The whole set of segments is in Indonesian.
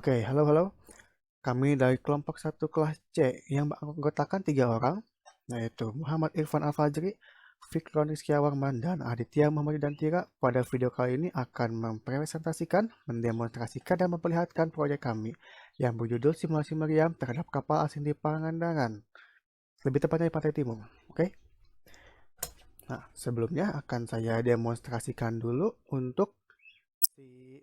Oke, halo halo. Kami dari kelompok satu kelas C yang beranggotakan 3 orang, yaitu Muhammad Irfan Al-Fajri, Fikron Rizky Awarman, dan Aditya Muhammad Dantira. Pada video kali ini akan mempresentasikan, mendemonstrasikan, dan memperlihatkan proyek kami yang berjudul Simulasi Meriam terhadap kapal asing di Pangandaran. Lebih tepatnya di Pantai Timur. Oke? Nah, sebelumnya akan saya demonstrasikan dulu untuk si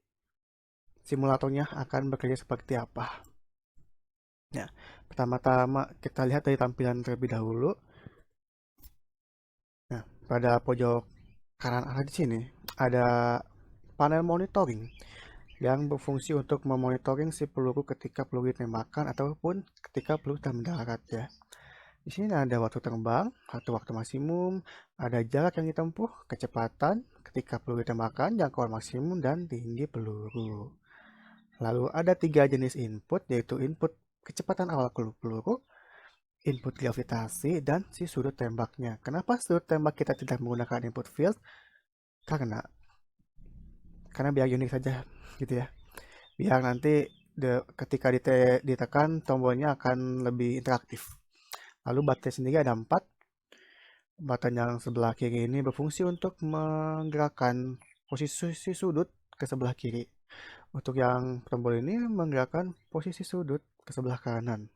simulatornya akan bekerja seperti apa. Ya, pertama-tama kita lihat dari tampilan terlebih dahulu. Nah, pada pojok kanan atas di sini ada panel monitoring yang berfungsi untuk memonitoring si peluru ketika peluru ditembakkan ataupun ketika peluru telah mendarat ya. Di sini ada waktu terbang, waktu maksimum, ada jarak yang ditempuh, kecepatan ketika peluru ditembakkan, jangkauan maksimum dan tinggi peluru. Lalu ada 3 jenis input, yaitu input kecepatan awal peluru, input gravitasi, dan si sudut tembaknya. Kenapa sudut tembak kita tidak menggunakan input field? Karena karena biar unik saja gitu ya. Biar nanti ketika ditekan tombolnya akan lebih interaktif. Lalu baterai sendiri ada 4. Baterai yang sebelah kiri ini berfungsi untuk menggerakkan posisi sudut ke sebelah kiri. Untuk yang tombol ini menggerakkan posisi sudut ke sebelah kanan.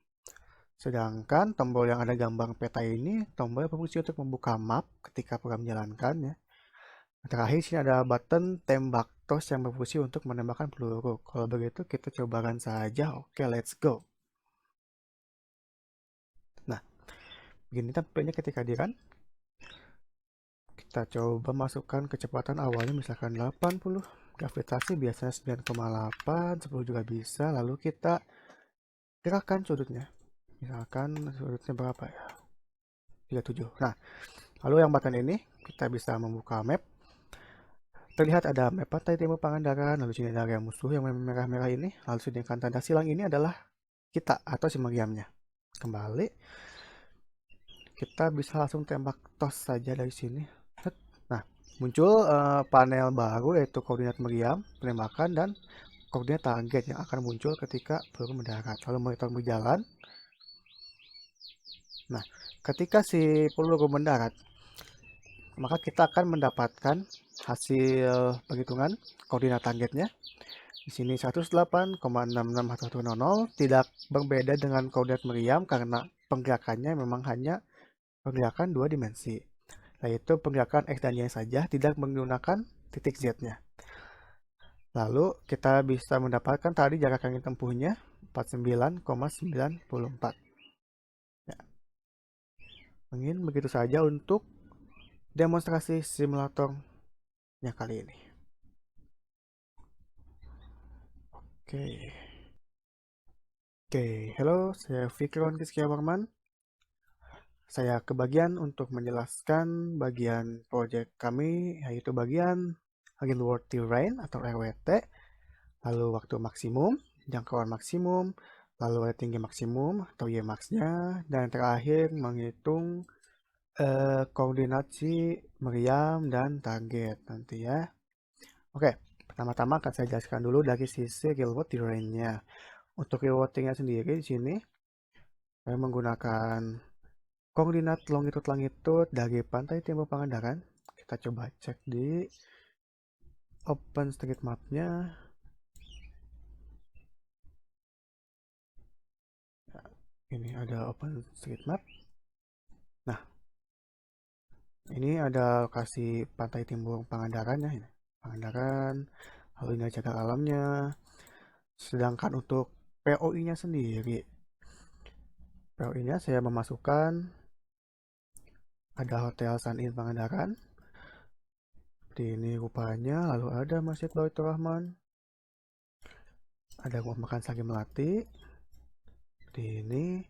Sedangkan tombol yang ada gambar peta ini tombol berfungsi untuk membuka map ketika program menjalankan ya. Terakhir sini ada button tembak tos yang berfungsi untuk menembakkan peluru. Kalau begitu kita cobakan saja. Oke, let's go. Nah, begini tampilnya ketika di run. Kita coba masukkan kecepatan awalnya misalkan 80. Gravitasi biasanya 9,8, 10 juga bisa. Lalu kita gerakkan sudutnya. Misalkan sudutnya berapa ya? 37. Nah, lalu yang button ini kita bisa membuka map. Terlihat ada map Pantai Timur Pangandaran, lalu sini ada area musuh yang merah-merah ini, lalu sedangkan tanda silang ini adalah kita atau si meriamnya. Kembali, kita bisa langsung tembak tos saja dari sini. Nah, muncul panel baru yaitu koordinat meriam, penembakan, dan koordinat target yang akan muncul ketika peluru mendarat. Lalu monitor berjalan. Nah, ketika si peluru mendarat, maka kita akan mendapatkan hasil perhitungan koordinat targetnya. Di sini 108,661100 tidak berbeda dengan koordinat meriam karena penggerakannya memang hanya pergerakan 2 dimensi, yaitu pergerakan X dan Y saja, tidak menggunakan titik Z-nya. Lalu kita bisa mendapatkan tadi jarak yang ditempuhnya 49,94. Ya, mungkin begitu saja untuk demonstrasi simulatornya kali ini. Oke, halo, saya Fikron Rizky Awarman. Saya kebagian untuk menjelaskan bagian proyek kami, yaitu bagian Railworthy Rain atau RWT, lalu waktu maksimum, jangkauan maksimum, lalu tinggi maksimum atau Ymax-nya, dan terakhir menghitung koordinasi meriam dan target nanti ya. Oke, pertama-tama akan saya jelaskan dulu dari sisi Railworthy Rain-nya. Untuk Railworthy-nya sendiri di sini saya menggunakan koordinat longitude dari Pantai Timur Pangandaran. Kita coba cek di OpenStreetMap-nya. Ini ada OpenStreetMap. Nah, ini ada lokasi Pantai Timur Pangandaran ya. Ini. Pangandaran, lalu ini jagat alamnya. Sedangkan untuk POI-nya sendiri, POI-nya saya memasukkan ada Hotel Sun Inn Pangandaran. Seperti ini rupanya, lalu ada Masjid Baitur Rahman. Ada rumah makan Sari Melati. Seperti ini.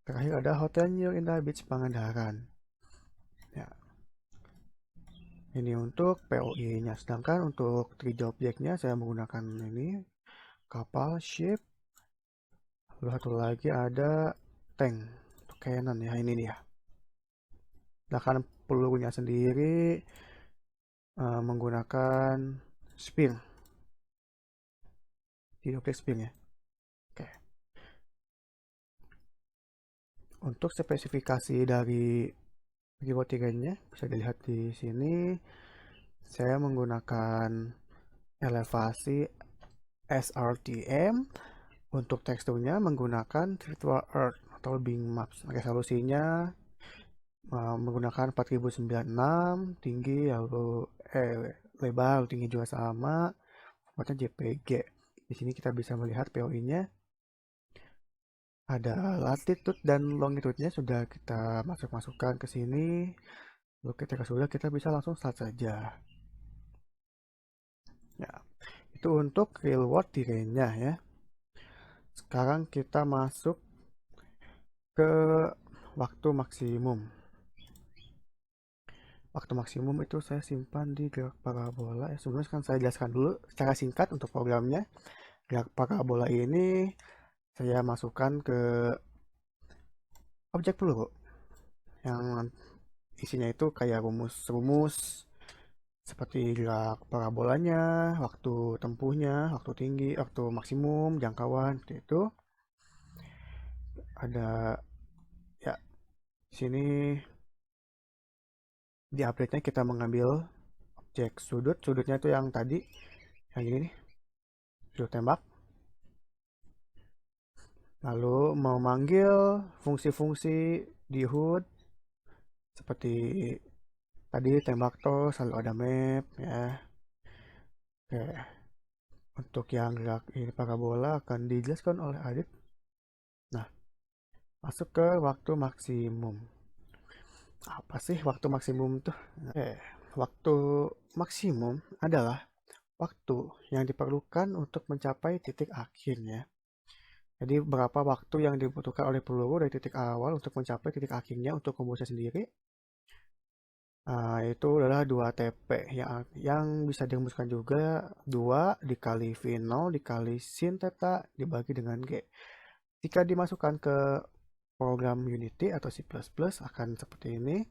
Terakhir ada Hotel New Indah Beach Pangandaran. Ya, ini untuk POI-nya. Sedangkan untuk 3D objeknya saya menggunakan ini kapal, ship. Lalu satu lagi ada tank untuk cannon ya, ini dia. Sedangkan pelurunya sendiri menggunakan spear. 3D objek spear ya. Untuk spesifikasi dari keyword-nya bisa dilihat di sini. Saya menggunakan elevasi SRTM. Untuk teksturnya menggunakan Virtual Earth atau Bing Maps. Resolusinya menggunakan 4096, tinggi lalu lebar lalu tinggi juga sama, formatnya JPG. Di sini kita bisa melihat POI-nya. Ada latitude dan longitude-nya sudah kita masukkan ke sini. Lalu ketika sudah, kita bisa langsung start saja. Ya, itu untuk real world terrain-nya ya. Sekarang kita masuk ke waktu maksimum. Waktu maksimum itu saya simpan di gerak parabola. Sebelumnya kan saya jelaskan dulu secara singkat untuk programnya. Gerak parabola ini saya masukkan ke objek peluru yang isinya itu kayak rumus-rumus seperti gerak parabolanya, waktu tempuhnya, waktu tinggi, waktu maksimum, jangkauan, seperti itu. Ada ya di sini di update-nya kita mengambil objek sudut. Sudutnya itu yang tadi, yang ini nih, sudut tembak. Lalu memanggil fungsi-fungsi di HUD seperti tadi tembak tos, selalu ada map ya. Oke, untuk yang gerak ini parabola akan dijelaskan oleh Adit. Nah, masuk ke waktu maksimum. Apa sih waktu maksimum tuh? Waktu maksimum adalah waktu yang diperlukan untuk mencapai titik akhirnya. Jadi berapa waktu yang dibutuhkan oleh peluru dari titik awal untuk mencapai titik akhirnya untuk kombusnya sendiri. Itu adalah 2 TP yang bisa dirumuskan juga 2 dikali V0 dikali sin theta dibagi dengan G. Jika dimasukkan ke program Unity atau C++ akan seperti ini.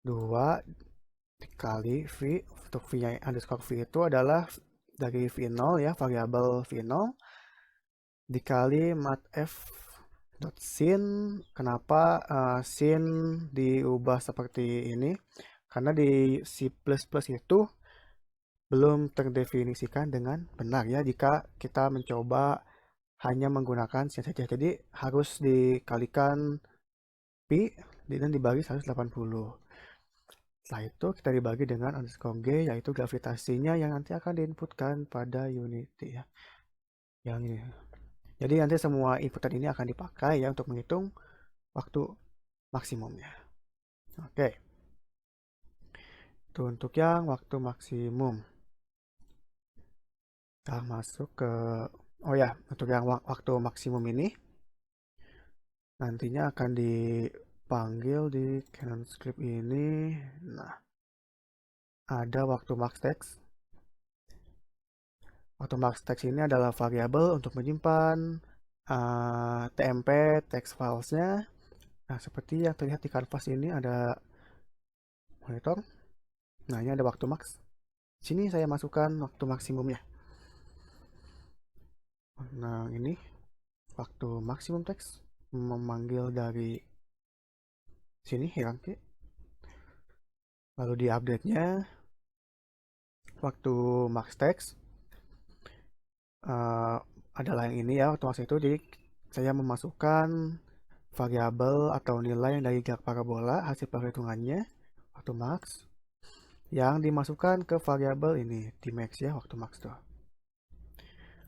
2 dikali V, untuk V underscore V itu adalah dari V0 ya, variabel V0 dikali matf.sin. Kenapa sin diubah seperti ini? Karena di C++ itu belum terdefinisikan dengan benar ya jika kita mencoba hanya menggunakan sin saja. Jadi harus dikalikan pi dan dibagi 180. Setelah itu kita dibagi dengan underscore G, yaitu gravitasinya yang nanti akan diinputkan pada Unity ya. Yang ini. Jadi nanti semua inputan ini akan dipakai ya untuk menghitung waktu maksimumnya. Oke. Itu untuk yang waktu maksimum. Kita masuk ke oh ya, untuk yang waktu maksimum ini nantinya akan dipanggil di Canon script ini. Nah, ada waktu max text. Waktu max text ini adalah variabel untuk menyimpan TMP text filesnya. Nah, seperti yang terlihat di kanvas ini ada monitor. Nah, ini ada waktu max. Sini saya masukkan waktu maksimumnya. Nah, ini waktu maksimum text memanggil dari sini hierarki. Lalu di update-nya waktu max text adalah yang ini ya, waktu max itu. Jadi saya memasukkan variabel atau nilai yang dari gerak parabola hasil perhitungannya waktu max yang dimasukkan ke variabel ini tmax ya, waktu max tuh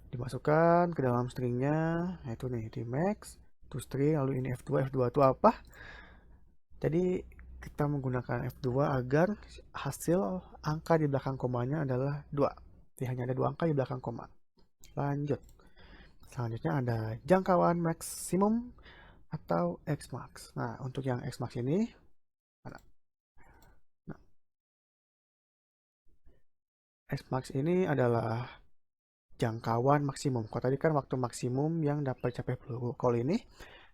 dimasukkan ke dalam stringnya, yaitu nih tmax to string, lalu ini f2 itu apa, jadi kita menggunakan f2 agar hasil angka di belakang komanya adalah 2. Jadi hanya ada 2 angka di belakang koma. Lanjut, selanjutnya ada jangkauan maksimum atau xmax. Nah, untuk yang xmax ini xmax ini adalah jangkauan maksimum. Kalau tadi kan waktu maksimum yang dapat dicapai peluru. Kalau ini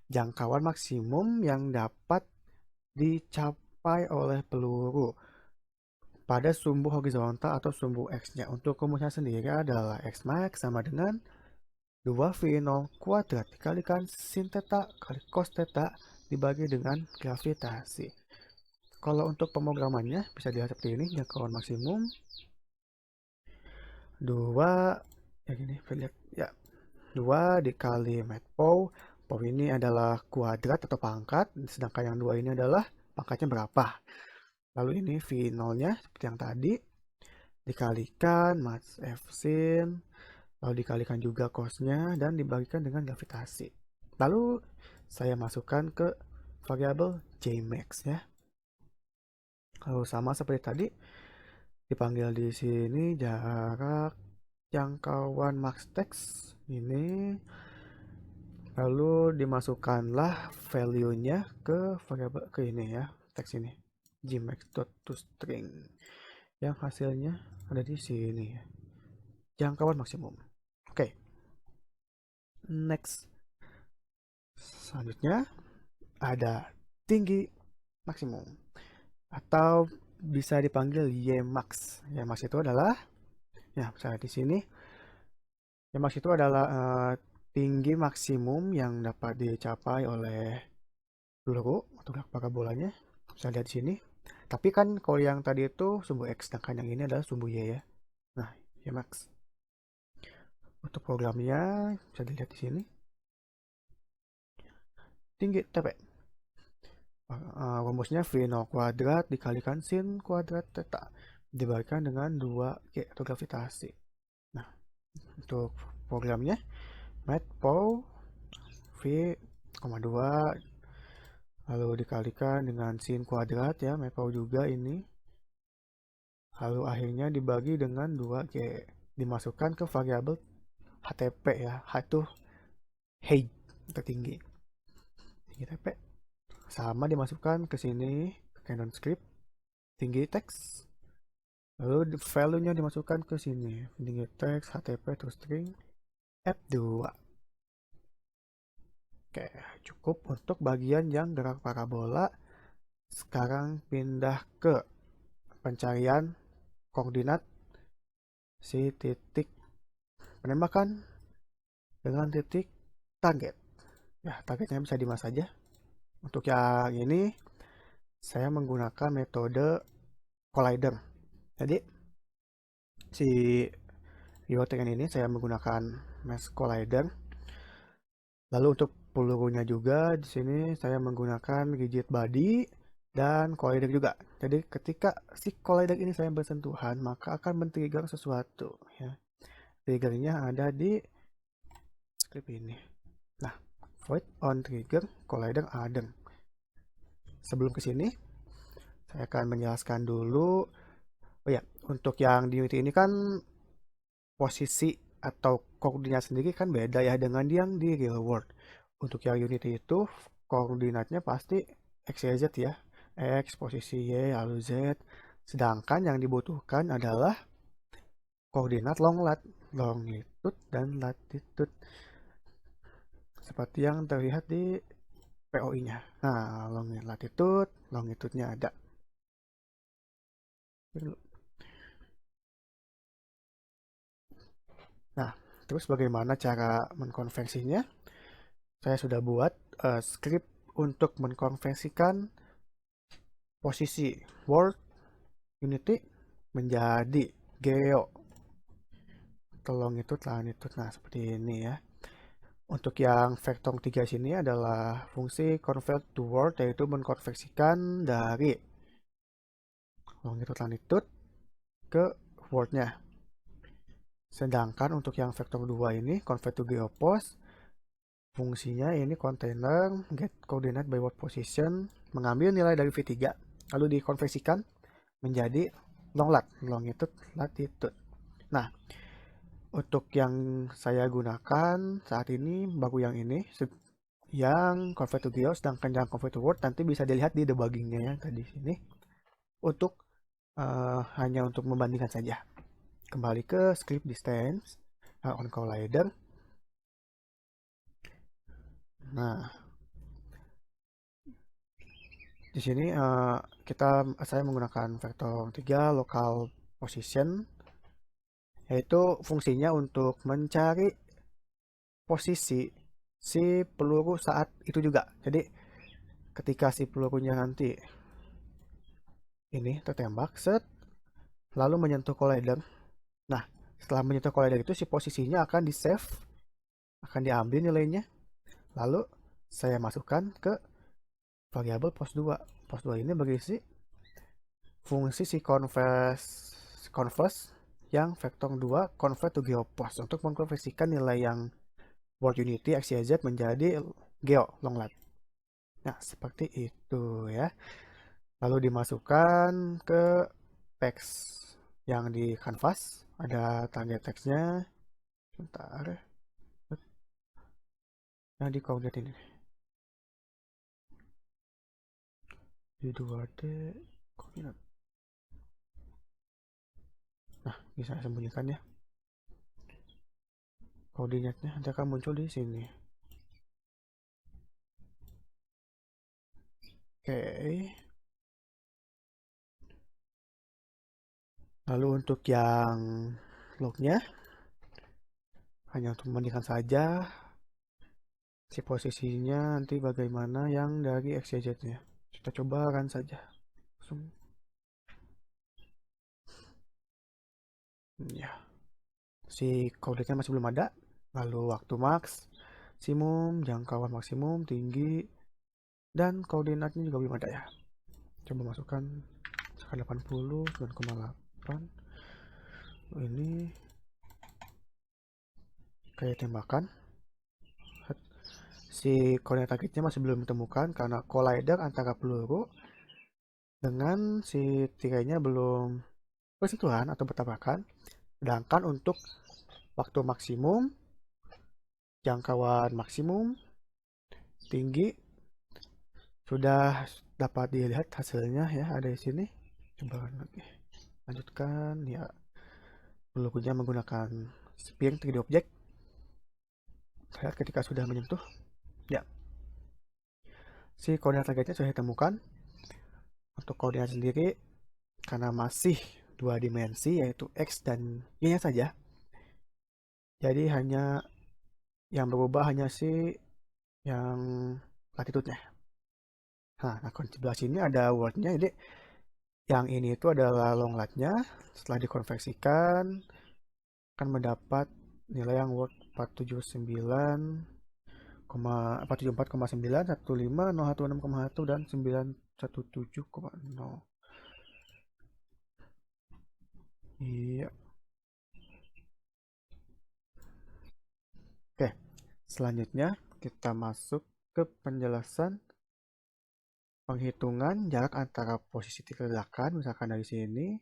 jangkauan maksimum yang dapat dicapai oleh peluru pada sumbu horizontal atau sumbu X-nya. Untuk rumusnya sendiri adalah Xmax sama dengan 2V0 kuadrat dikalikan sin theta kali cos theta dibagi dengan gravitasi. Kalau untuk pemrogramannya bisa dilihat seperti ini, jangkauan maksimum 2 ya gini, lihat ya, 2 dikali mat pow. Pow ini adalah kuadrat atau pangkat, sedangkan yang 2 ini adalah pangkatnya berapa. Lalu ini V0-nya seperti yang tadi, dikalikan mass F sin, lalu dikalikan juga cos-nya, dan dibagikan dengan gravitasi. Lalu saya masukkan ke variabel Jmax ya. Lalu sama seperti tadi, dipanggil di sini jarak jangkauan max text ini, lalu dimasukkanlah value-nya ke variabel ke ini ya, teks ini gmax.toString yang hasilnya ada di sini ya, jangkauan maksimum. Oke, next. Selanjutnya ada tinggi maksimum atau bisa dipanggil Ymax. Ymax itu adalah ya, misalnya di sini Ymax itu adalah tinggi maksimum yang dapat dicapai oleh peluru atau parabolanya. Bisa lihat di sini. Tapi kan kalau yang tadi itu sumbu X, sedangkan yang ini adalah sumbu Y ya. Nah, Ymax. Untuk programnya bisa dilihat di sini. Tinggi TP. Rumusnya V0 kuadrat dikalikan sin kuadrat theta dibagikan dengan 2G atau gravitasi. Nah, untuk programnya matplotlib V,2 lalu dikalikan dengan sin kuadrat ya, matplotlib juga ini. Lalu akhirnya dibagi dengan 2G, dimasukkan ke variabel HTP ya. H itu height, tertinggi. Tinggi TP sama dimasukkan ke sini ke Canon script tinggi teks. Lalu value-nya dimasukkan ke sini, tinggi teks HTP toString F2. Oke, cukup untuk bagian yang gerak parabola. Sekarang pindah ke pencarian koordinat si titik penembakan dengan titik target. Ya, targetnya bisa di mana saja. Untuk yang ini saya menggunakan metode collider. Jadi si Riotengan ini saya menggunakan mesh collider. Lalu untuk pelurunya juga di sini saya menggunakan rigid body dan collider juga. Jadi ketika si collider ini saya bersentuhan, maka akan men-trigger sesuatu ya. Triggernya ada di script ini. Nah, void on trigger collider other. Sebelum ke sini saya akan menjelaskan dulu. Oh ya, untuk yang di Unity ini kan posisi atau koordinat sendiri kan beda ya dengan yang di real world. Untuk yang Unity itu koordinatnya pasti X, Y, Z ya. X, posisi Y, lalu Z. Sedangkan yang dibutuhkan adalah koordinat longitude dan latitude. Seperti yang terlihat di POI-nya. Nah, latitude, longitude-nya ada. Nah, terus bagaimana cara mengkonversinya? Saya sudah buat script untuk mengkonversikan posisi world unity menjadi geo longitude latitude. Nah, seperti ini ya. Untuk yang vektor 3 sini adalah fungsi convert to world, yaitu mengkonversikan dari longitude latitude ke world-nya. Sedangkan untuk yang vektor 2 ini convert to geopos, fungsinya ini container get coordinate by world position, mengambil nilai dari V3 lalu dikonversikan menjadi longitude latitude. Nah, untuk yang saya gunakan saat ini baru yang ini yang convert to geo, sedangkan yang convert to world nanti bisa dilihat di debuggingnya yang tadi sini. Untuk hanya untuk membandingkan saja. Kembali ke script distance on collider. Nah, di sini saya menggunakan vektor 3 local position, yaitu fungsinya untuk mencari posisi si peluru saat itu juga. Jadi ketika si pelurunya nanti ini tertembak, set, lalu menyentuh collider. Nah, setelah menyentuh collider itu si posisinya akan di save, akan diambil nilainya, lalu saya masukkan ke variabel pos2. Pos2 ini berisi fungsi si converse yang vektor 2 convert to geopost untuk mengkonversikan nilai yang word unity XYZ menjadi geo long lat. Nah, seperti itu ya. Lalu dimasukkan ke teks yang di canvas, ada target teksnya. Bentar, yang di coordinate ini di 2D koordinat. Nah, bisa sembunyikan ya koordinatnya, nanti akan muncul di sini. Oke, lalu untuk yang lognya hanya untuk membandingkan saja si posisinya nanti bagaimana yang dari XYZ nya. Kita coba kan saja langsung. Ya, si koordinatnya masih belum ada. Lalu waktu maksimum, jangkauan maksimum, tinggi, dan koordinatnya juga belum ada ya. Coba masukkan misalkan 80, 9,8. Ini kayak tembakan. Si koordinat targetnya masih belum ditemukan karena collider antara peluru dengan si tirainya belum bersentuhan atau bertabrakan. Sedangkan untuk waktu maksimum, jangkauan maksimum, tinggi sudah dapat dilihat hasilnya ya, ada di sini. Coba lagi lanjutkan ya, pelurunya menggunakan spin 3D object. Lihat ketika sudah menyentuh ya, si koordinat targetnya sudah ditemukan. Untuk koordinat sendiri karena masih dua dimensi yaitu x dan y nya saja, jadi hanya yang berubah hanya si yang latitude-nya. Nah, di sebelah sini ada word-nya, jadi yang ini itu adalah long lat-nya. Setelah dikonversikan akan mendapat nilai yang word 479, 474,9, 15, 016,1 dan 917,0. Iya. Oke, selanjutnya kita masuk ke penjelasan penghitungan jarak antara posisi titik ledakan, misalkan dari sini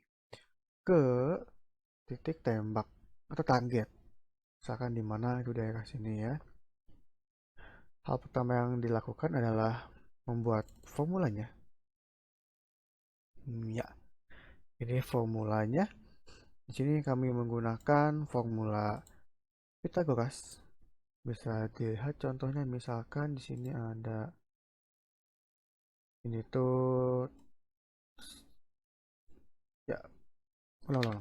ke titik tembak atau target, misalkan di mana itu daerah sini ya. Hal pertama yang dilakukan adalah membuat formulanya. Ya, ini formulanya. Di sini kami menggunakan formula Pythagoras. Bisa dilihat contohnya, misalkan di sini ada ini tuh ya, ulang.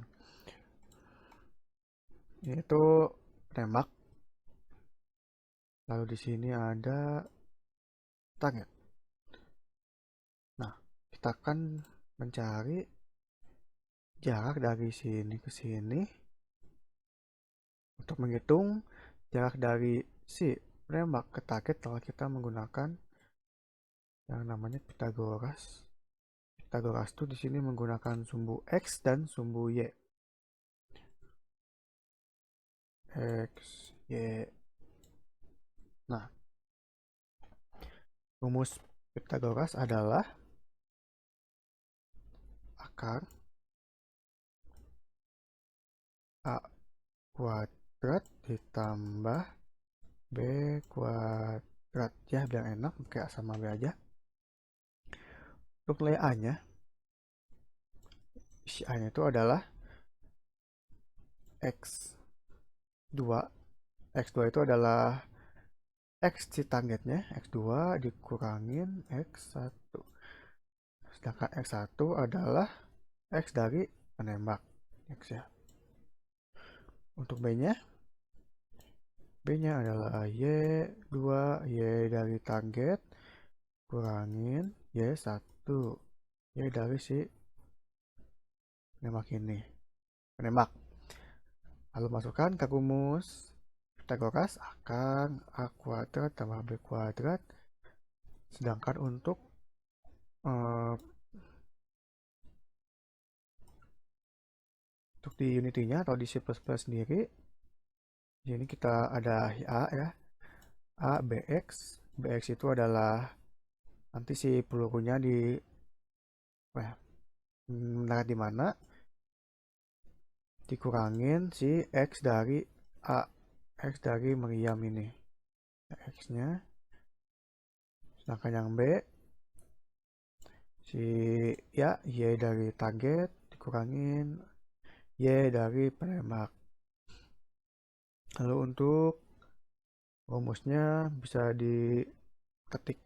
Ini tuh tembak. Lalu di sini ada target. Nah, kita akan mencari jarak dari sini ke sini untuk menghitung jarak dari si penembak ke target kalau kita menggunakan yang namanya Pythagoras. Pythagoras tuh di sini menggunakan sumbu x dan sumbu y. X, y. Nah, rumus Pythagoras adalah akar a kuadrat ditambah b kuadrat, ya biar enak pakai a sama b aja. Untuk nilai a nya, si a nya itu adalah x2. X2 itu adalah x si targetnya, x2 dikurangin x1. Sedangkan x1 adalah x dari penembak, x ya. Untuk b-nya, b-nya adalah y2, y dari target kurangin Y1 Y dari si penembak ini, penembak. Lalu masukkan ke rumus Pitagoras, akar A kuadrat tambah B kuadrat. Sedangkan untuk di unity-nya atau di C++ sendiri, ini kita ada A ya, A BX. BX itu adalah nanti si pelurunya di mendarat di mana, dikurangin si X dari A, X dari meriam ini, X-nya. Sedangkan yang B, si ya Y dari target dikurangin Y dari penembak. Lalu untuk rumusnya bisa diketik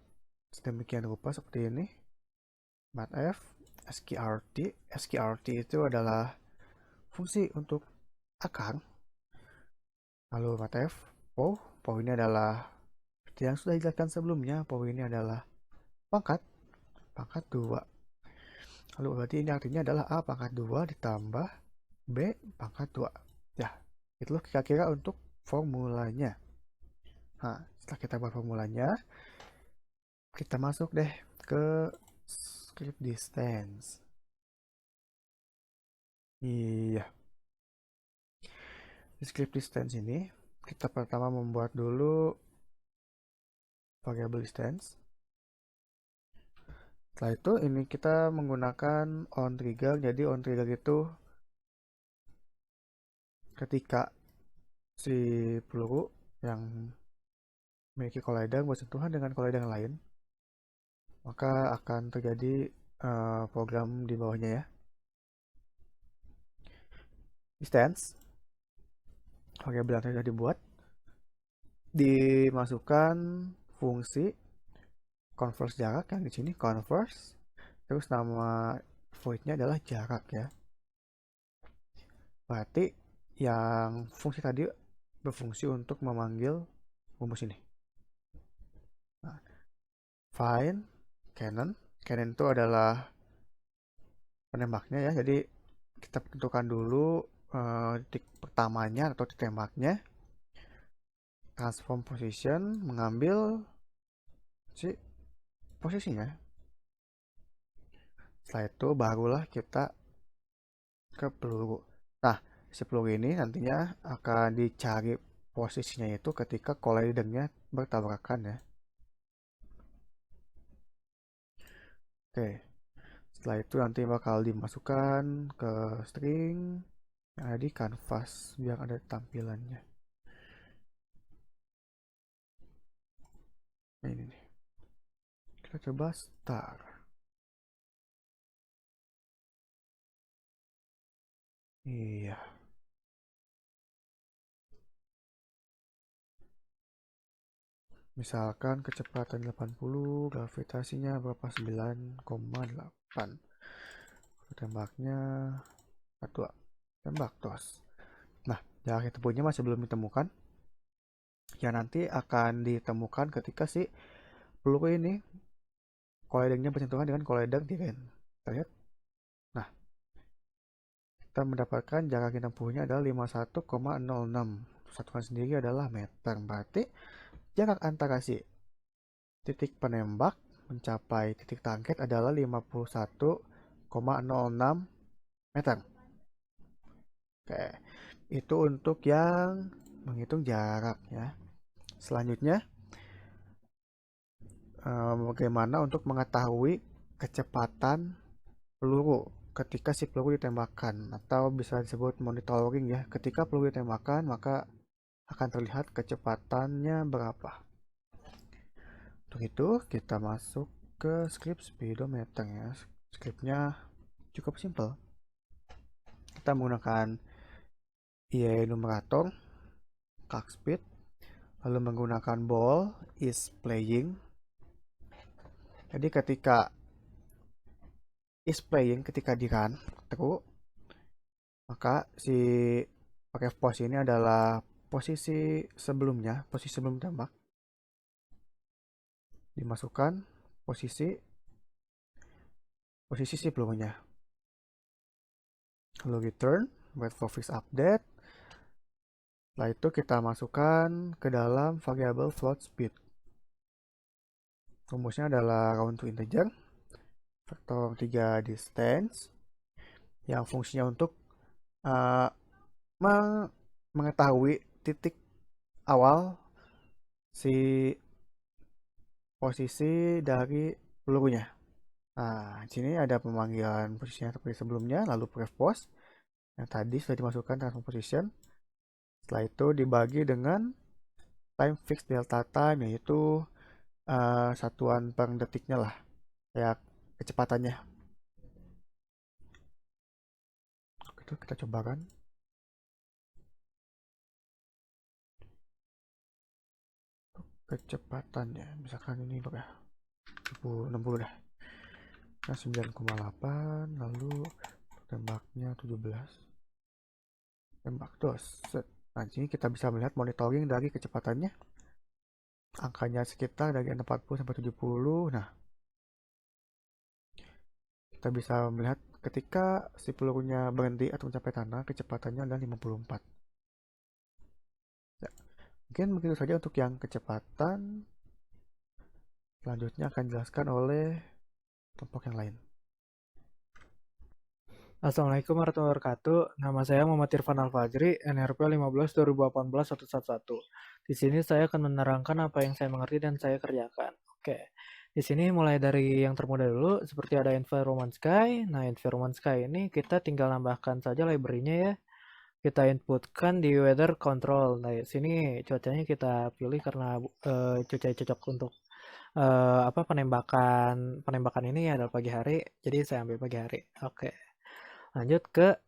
sedemikian rupa seperti ini. mathf SQRT itu adalah fungsi untuk akar. Lalu mathf POW ini adalah seperti yang sudah dijelaskan sebelumnya, POW ini adalah pangkat 2. Lalu berarti ini artinya adalah A pangkat 2 ditambah B pangkat 2. Ya, itulah kira-kira untuk formulanya. Nah, setelah kita buat formulanya, kita masuk deh ke script distance. Iya. Di script distance ini, kita pertama membuat dulu variable distance. Setelah itu ini kita menggunakan on trigger. Jadi on trigger itu ketika si peluru yang memiliki collider bersentuhan dengan collider yang lain, maka akan terjadi program di bawahnya ya. Distance, variabel yang sudah dibuat, dimasukkan fungsi converse jarak yang di sini converse, terus nama voidnya adalah jarak ya. Berarti yang fungsi tadi berfungsi untuk memanggil rumus ini. Nah, find cannon itu adalah penembaknya ya. Jadi kita tentukan dulu titik pertamanya atau titik tembaknya. Transform position, mengambil si posisinya. Setelah itu barulah kita ke peluru. Nah, si peluru ini nantinya akan dicari posisinya itu ketika collidernya bertabrakan ya. Oke, setelah itu nanti bakal dimasukkan ke string yang ada di canvas biar ada tampilannya. Nah, ini nih. Kita coba start. Iya. Misalkan kecepatan 80, gravitasinya berapa? 9,8. Tembaknya 2. Tembak tos. Nah, jarak tempuhnya masih belum ditemukan. Ya nanti akan ditemukan ketika si peluru ini collidernya bersentuhan dengan collider tiren. Kita lihat. Nah, kita mendapatkan jarak tempuhnya adalah 51,06. Satuan sendiri adalah meter. Berarti jarak antara si titik penembak mencapai titik target adalah 51,06 meter. Oke, itu untuk yang menghitung jarak ya. Selanjutnya, bagaimana untuk mengetahui kecepatan peluru ketika si peluru ditembakkan, atau bisa disebut monitoring ya. Ketika peluru ditembakkan, maka akan terlihat kecepatannya berapa. Untuk itu, kita masuk ke script speedometer ya. Scriptnya cukup simple. Kita menggunakan EA numerator, clock speed, lalu menggunakan ball is playing. Jadi ketika is playing, ketika di run terus, maka si pakai pos ini adalah posisi sebelumnya, posisi sebelum tembak. Dimasukkan posisi si pelurunya. Lalu return wait for fixed update. Setelah itu kita masukkan ke dalam variabel float speed. Rumusnya adalah round to integer faktor 3 distance yang fungsinya untuk uh, mengetahui titik awal si posisi dari pelurunya. Nah, di sini ada pemanggilan posisinya seperti sebelumnya, lalu pref pos yang tadi sudah dimasukkan transform position. Setelah itu dibagi dengan time fix delta time, yaitu satuan per detiknya lah, ya kecepatannya. Itu kita cobakan. Kecepatannya, misalkan ini ya 60 dah. Nah, 9,8, lalu tembaknya 17. Tembak dos. Set. Nah, sini kita bisa melihat monitoring dari kecepatannya. Angkanya sekitar dari 40 sampai 70. Nah, kita bisa melihat ketika si pelurunya berhenti atau mencapai tanah, kecepatannya adalah 54. Ya, mungkin begitu saja untuk yang kecepatan. Selanjutnya akan dijelaskan oleh kelompok yang lain. Assalamualaikum warahmatullahi wabarakatuh. Nama saya Muhammad Irfan Al-Fajri, NRP 15 2018 111. Di sini saya akan menerangkan apa yang saya mengerti dan saya kerjakan. Oke. Di sini mulai dari yang termudah dulu, seperti ada environment sky. Nah, environment sky ini kita tinggal nambahkan saja library-nya ya. Kita inputkan di weather control. Nah, di sini cuacanya kita pilih karena cuaca cocok untuk penembakan ini adalah pagi hari. Jadi saya ambil pagi hari. Oke. Lanjut ke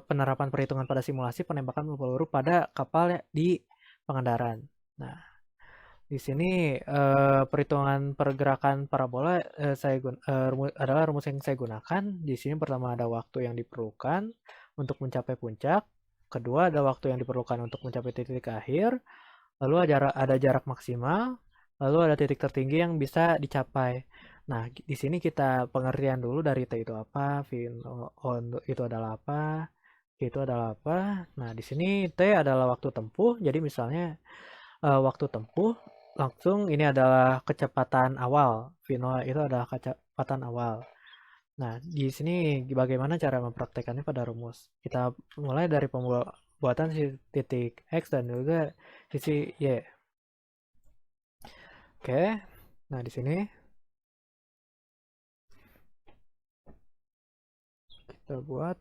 penerapan perhitungan pada simulasi penembakan peluru pada kapal di Pangandaran. Nah, di sini perhitungan pergerakan parabola adalah rumus yang saya gunakan. Di sini pertama ada waktu yang diperlukan untuk mencapai puncak. Kedua ada waktu yang diperlukan untuk mencapai titik akhir. Lalu ada jarak maksimal. Lalu ada titik tertinggi yang bisa dicapai. Nah, di sini kita pengertian dulu dari T itu apa, V itu adalah apa, Q itu adalah apa. Nah, di sini T adalah waktu tempuh. Jadi misalnya waktu tempuh langsung ini adalah kecepatan awal. V0 itu adalah kecepatan awal. Nah, di sini bagaimana cara mempraktekannya pada rumus. Kita mulai dari pembuatan si titik X dan juga sisi Y. Oke. Nah, di sini kita buat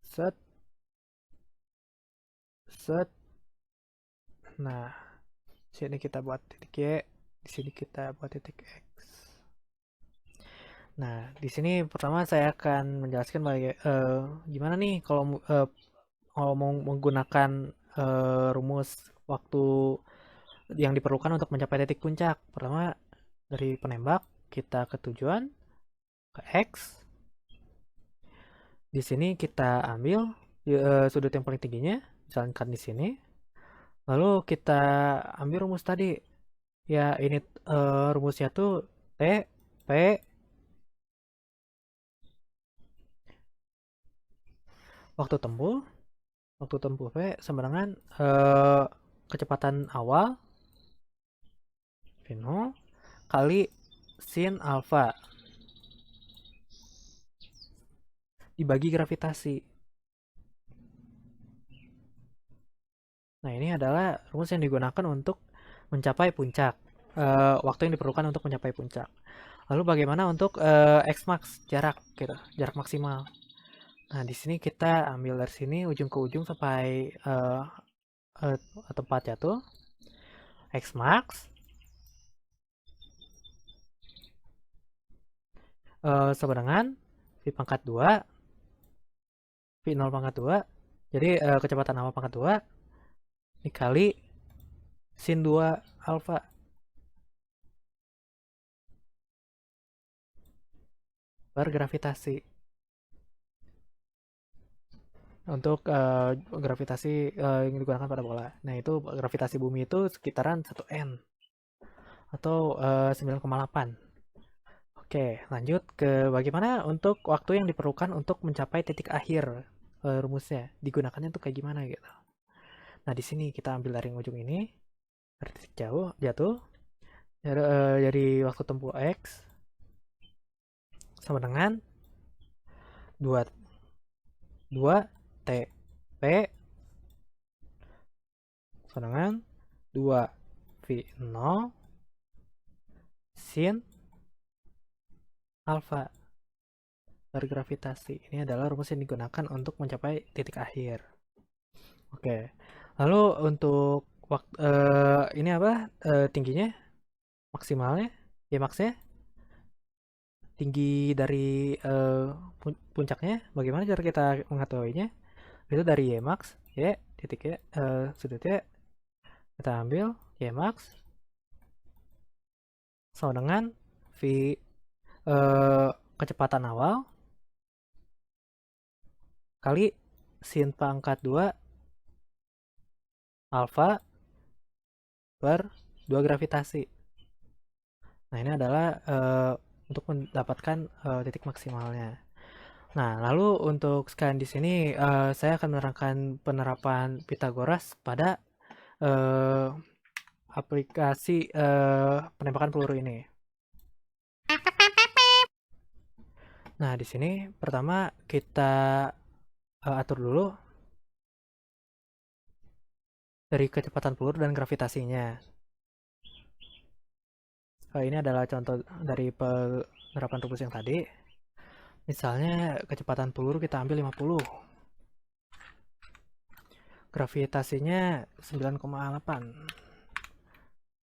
set set. Nah, sini kita buat titik Y, di sini kita buat titik X. Nah, di sini pertama saya akan menjelaskan gimana nih kalau mau menggunakan rumus waktu yang diperlukan untuk mencapai titik puncak. Pertama dari penembak kita ke tujuan ke X. Di sini kita ambil sudut yang paling tingginya, misalkan di sini. Lalu kita ambil rumus tadi. Ya, ini rumusnya tuh T, P, waktu tempuh. Waktu tempuh P sama dengan kecepatan awal V0 kali sin alfa dibagi gravitasi. Nah, ini adalah rumus yang digunakan untuk mencapai puncak. Waktu yang diperlukan untuk mencapai puncak. Lalu bagaimana untuk X max jarak gitu, jarak maksimal. Nah, di sini kita ambil dari sini ujung ke ujung sampai tempatnya tuh X max sama dengan V pangkat 2 V0 pangkat 2. Jadi kecepatan awal pangkat 2 dikali sin 2 alfa per gravitasi. Untuk gravitasi yang digunakan pada bola. Nah, itu gravitasi bumi itu sekitaran 1 N. atau 9,8. Oke, lanjut ke bagaimana untuk waktu yang diperlukan untuk mencapai titik akhir rumusnya. Digunakannya untuk kayak gimana gitu. Nah, di sini kita ambil dari ujung ini, dari titik jatuh, dari waktu tempuh X sama dengan 2 TP sama dengan 2V0 sin alfa dari gravitasi. Ini adalah rumus yang digunakan untuk mencapai titik akhir. Oke. Lalu untuk waktu ini apa? Tingginya, maksimalnya, ya maksnya tinggi dari puncaknya. Bagaimana cara kita mengetahuinya? Itu dari y max, y titik y, sudutnya kita ambil y max sama dengan v kecepatan awal kali sin pangkat 2 alfa per 2 gravitasi. Nah, ini adalah untuk mendapatkan titik maksimalnya. Nah, lalu untuk sekalian di sini saya akan menerangkan penerapan Pythagoras pada aplikasi penembakan peluru ini. Nah, di sini pertama kita atur dulu dari kecepatan peluru dan gravitasinya. Ini adalah contoh dari penerapan rumus yang tadi. Misalnya kecepatan peluru kita ambil 50. Gravitasinya 9,8.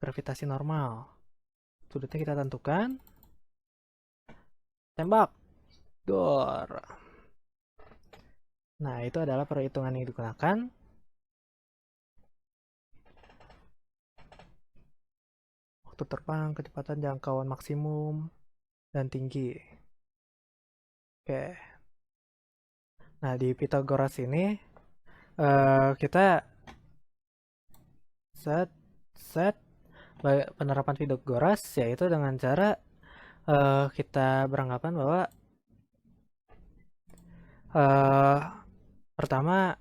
Gravitasi normal. Sudutnya kita tentukan. Tembak. Dor. Nah, itu adalah perhitungan yang digunakan. Waktu terbang, kecepatan jangkauan maksimum, dan tinggi. Oke. Nah, di Pythagoras ini kita set penerapan Pythagoras yaitu dengan cara kita beranggapan bahwa pertama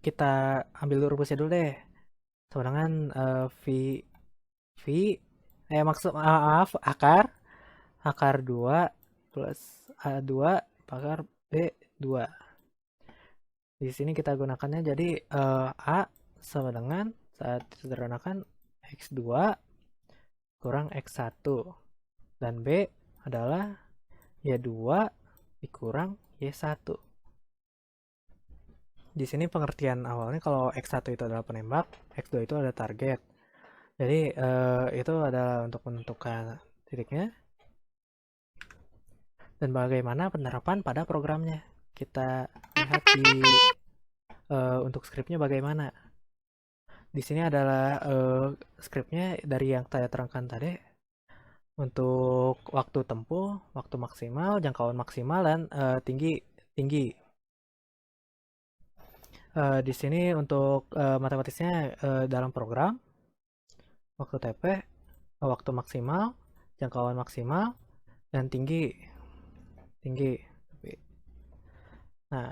kita ambil rumusnya dulu deh. Sama dengan maaf akar 2 plus A2 akar B2. Di sini kita gunakannya jadi A sama dengan saat disederhanakan X2 kurang X1 dan B adalah Y2 dikurang Y1. Di sini pengertian awalnya kalau X1 itu adalah penembak, X2 itu adalah target. Jadi itu adalah untuk menentukan titiknya dan bagaimana penerapan pada programnya. Kita lihat di untuk skripnya bagaimana. Di sini adalah skripnya dari yang saya terangkan tadi untuk waktu tempuh, waktu maksimal, jangkauan maksimal dan tinggi. Di sini untuk matematisnya dalam program waktu TP, waktu maksimal, jangkauan maksimal, dan tinggi. Nah,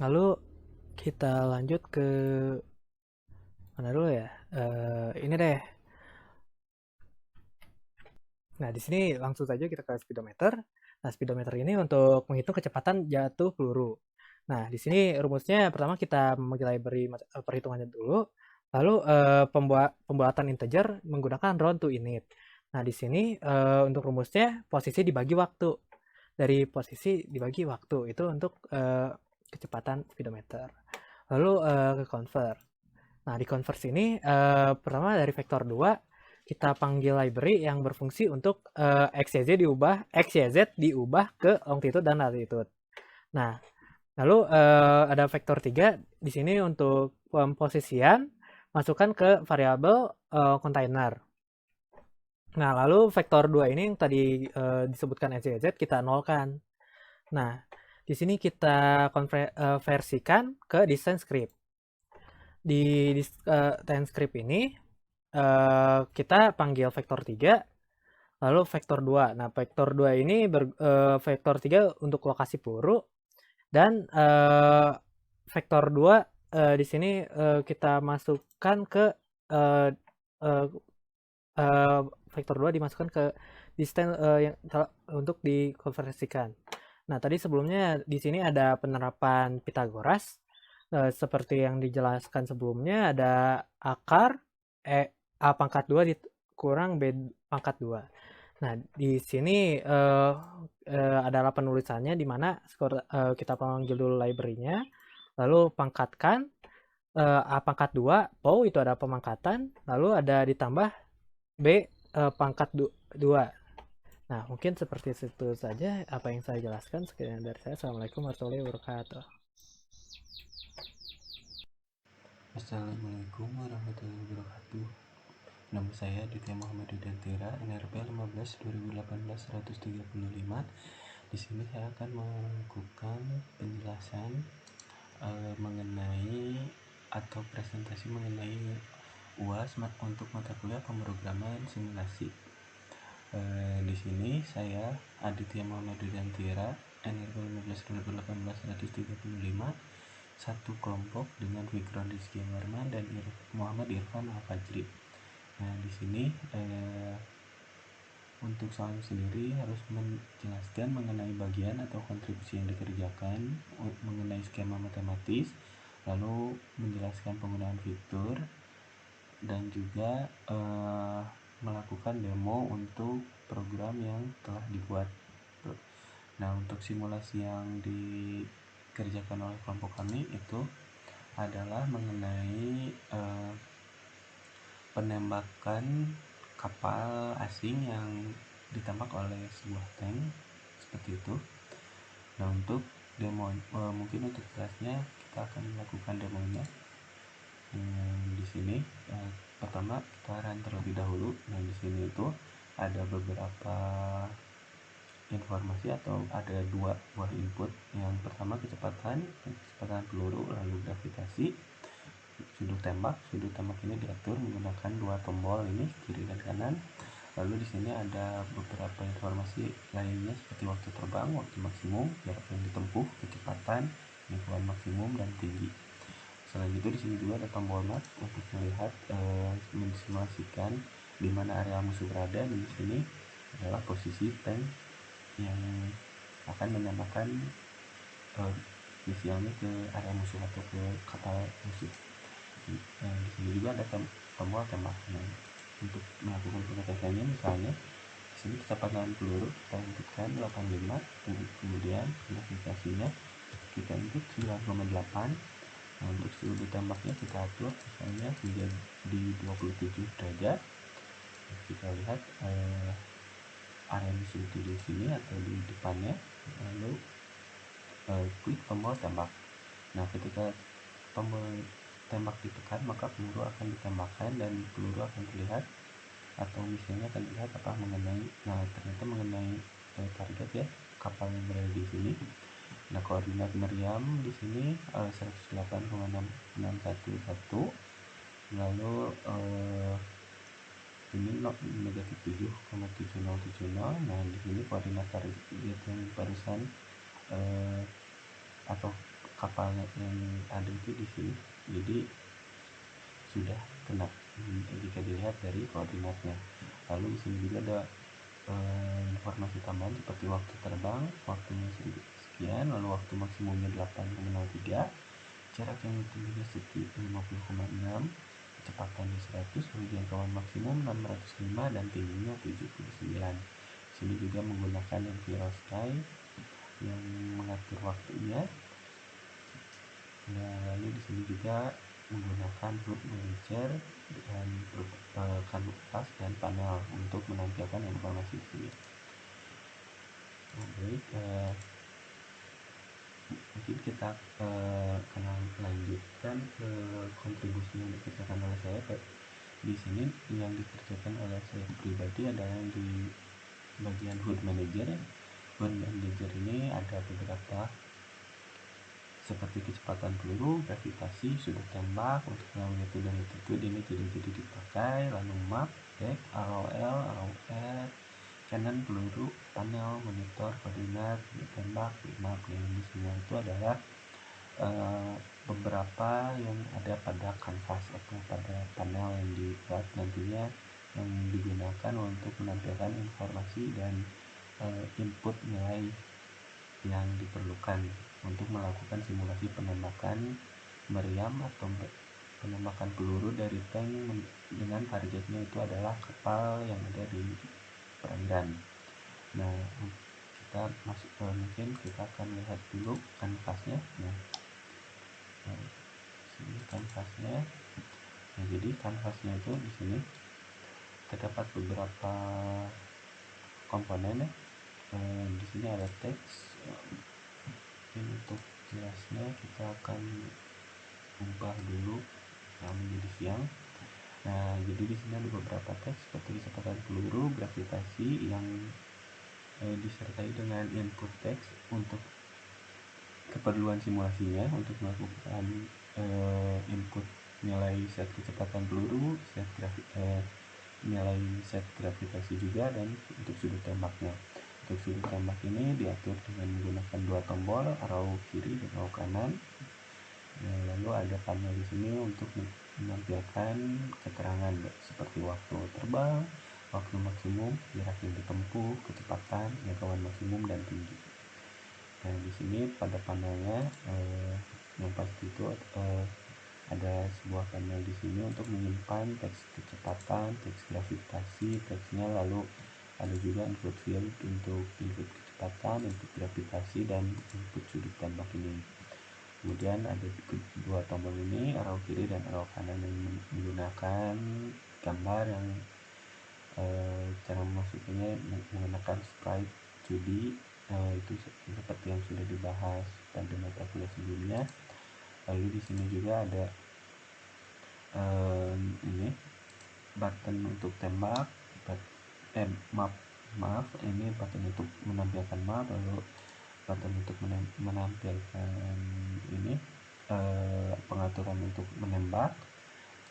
lalu kita lanjut ke mana dulu ya? Ini deh. Nah, di sini langsung saja kita ke speedometer. Nah, speedometer ini untuk menghitung kecepatan jatuh peluru. Nah, di sini rumusnya pertama kita memanggil library perhitungannya dulu. Lalu pembuatan integer menggunakan round to init. Nah, di sini untuk rumusnya posisi dibagi waktu. Dari posisi dibagi waktu itu untuk kecepatan speedometer. Lalu ke convert. Nah, di convert ini pertama dari vektor 2 kita panggil library yang berfungsi untuk XYZ diubah ke longitude dan latitude. Nah, lalu ada vektor 3 di sini untuk pemposisian masukkan ke variabel container. Nah, lalu vektor 2 ini yang tadi disebutkan XYZ kita nolkan. Nah, di sini kita konversikan ke design script. Di design script ini kita panggil vektor 3, lalu vektor 2. Nah, vektor 2 ini vektor 3 untuk lokasi peluru, dan vektor 2 di sini kita masukkan ke uh, uh, vektor 2 dimasukkan ke distance yang untuk dikonversikan. Nah, tadi sebelumnya di sini ada penerapan Pitagoras. Seperti yang dijelaskan sebelumnya, ada akar A pangkat 2 kurang B pangkat 2. Nah, di sini adalah penulisannya, di mana kita panggil dulu library-nya, lalu pangkatkan A pangkat 2, POW itu ada pemangkatan, lalu ada ditambah B pangkat 2. Nah, mungkin seperti itu saja apa yang saya jelaskan. Sekian dari saya. Assalamualaikum warahmatullahi wabarakatuh. Assalamualaikum warahmatullahi wabarakatuh. Nama saya Aditya Muhammad Dantira, NRP 15 2018 135. Di sini saya akan melakukan penjelasan mengenai atau presentasi mengenai UAS untuk mata kuliah pemrograman simulasi. Di sini saya Aditya Muhammad Dantira, NRP 15 2018 135, satu kelompok dengan Fikron Rizky Warman dan Muhammad Irfan Al-Fajri. Nah, di sini untuk soal sendiri harus menjelaskan mengenai bagian atau kontribusi yang dikerjakan mengenai skema matematis, lalu menjelaskan penggunaan fitur, dan juga melakukan demo untuk program yang telah dibuat. Nah, untuk simulasi yang dikerjakan oleh kelompok kami itu adalah mengenai penembakan kapal asing yang ditembak oleh sebuah tank seperti itu. Nah, untuk demo mungkin untuk kelasnya kita akan melakukan demonya. Di sini pertama kita run terlebih dahulu. Nah, di sini itu ada beberapa informasi atau ada dua buah input. Yang pertama kecepatan peluru, lalu gravitasi, sudut tembak ini diatur menggunakan dua tombol ini, kiri dan kanan. Lalu di sini ada beberapa informasi lainnya seperti waktu terbang, waktu maksimum, jarak yang ditempuh, kecepatan, lingkungan maksimum, dan tinggi. Selain itu di sini juga ada tombol map untuk melihat mensimulasikan di mana area musuh berada. Dan di sini adalah posisi tank yang akan menembakkan misilnya ke area musuh atau ke kapal musuh. Di sini juga ada tombol tembak. Nah, untuk melakukan pengetesannya, misalnya di sini kecepatan peluru kita inputkan 85, kemudian gravitasinya kita input 9,8. Nah, untuk sudut tembaknya kita atur misalnya menjadi 27 derajat. Kita lihat area musuh itu di sini atau di depannya, lalu klik tombol tembak. Nah, ketika tombol tembak ditekan, maka peluru akan ditembakkan dan peluru akan terlihat atau misalnya akan terlihat apa mengenai, nah ternyata mengenai target ya, kapal yang berada di sini. Nah, koordinat meriam di sini 108,611, lalu ini negatif 7,7070. Nah, di sini koordinat target yang barusan atau kapal yang ada itu di sini, jadi sudah kena jika dilihat dari koordinatnya. Lalu di sini juga ada informasi tambahan seperti waktu terbang, waktunya sekian, lalu waktu maksimumnya 8,03, jarak yang tingginya 50,6, kecepatannya 100, lalu jangkauan maksimum 605 dan tingginya 79. Sini juga menggunakan Envirosky yang mengatur waktunya. Nah, lalu di sini juga menggunakan Root Manager dan kanvas dan panel untuk menampilkan informasi di sini. Nah, baik, mungkin kita akan lanjutkan ke kontribusi yang dikerjakan oleh saya. Di sini yang dikerjakan oleh saya pribadi adalah di bagian HUD Manager. HUD Manager ini ada beberapa seperti kecepatan peluru, gravitasi, sudut tembak. Untuk longitude dan latitude ini tidak jadi dipakai. Lalu map, deck, ROL, ROR, cannon, peluru, panel, monitor, koordinat, sudut tembak, map. Ini semua itu adalah beberapa yang ada pada kanvas atau pada panel yang dibuat nantinya, yang digunakan untuk menampilkan informasi dan input nilai yang diperlukan untuk melakukan simulasi penembakan meriam atau penembakan peluru dari tank dengan targetnya itu adalah kapal yang ada di perairan. Nah, kita masuk mungkin kita akan lihat dulu kanvasnya. Nah, sini kanvasnya. Nah, jadi kanvasnya itu di sini terdapat beberapa komponen ya. Di sini ada teks. Mungkin untuk jelasnya kita akan ubah dulu menjadi siang. Nah, jadi di sini ada beberapa teks seperti kecepatan peluru, gravitasi yang disertai dengan input teks untuk keperluan simulasinya, untuk melakukan input nilai set kecepatan peluru, nilai set gravitasi juga, dan untuk sudut tembaknya. Untuk sudut tembak ini diatur dengan menggunakan dua tombol, arrow kiri dan arrow kanan. Nah, lalu ada panel di sini untuk menampilkan keterangan seperti waktu terbang, waktu maksimum, jarak yang ditempuh, kecepatan, jangkauan maksimum, dan tinggi. Nah, di sini pada panelnya yang pasti itu ada sebuah panel di sini untuk menyimpan teks kecepatan, teks gravitasi, teksnya, lalu ada juga input field untuk input kecepatan, input gravitasi, dan input sudut tembak ini. Kemudian ada dua tombol ini, arrow kiri dan arrow kanan, yang menggunakan gambar yang cara memasukkannya menggunakan sprite 2D. Itu seperti yang sudah dibahas pada mata kuliah sebelumnya. Lalu di sini juga ada ini button untuk tembak, maaf, ini button untuk menampilkan map, lalu button untuk menampilkan ini pengaturan untuk menembak.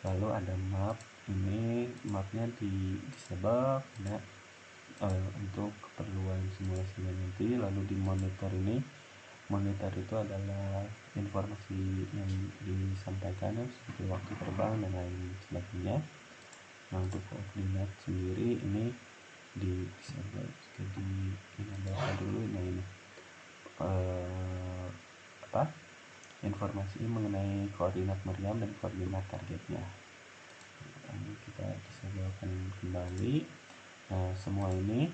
Lalu ada map, ini mapnya di disable karena untuk keperluan simulasinya nanti. Lalu di monitor ini, monitor itu adalah informasi yang disampaikan seperti waktu terbang dan lain sebagainya. Nah, untuk koordinat sendiri ini di disable, jadi enable dulu. Nah, ini informasi mengenai koordinat meriam dan koordinat targetnya. Kita disablekan kembali. Nah, semua ini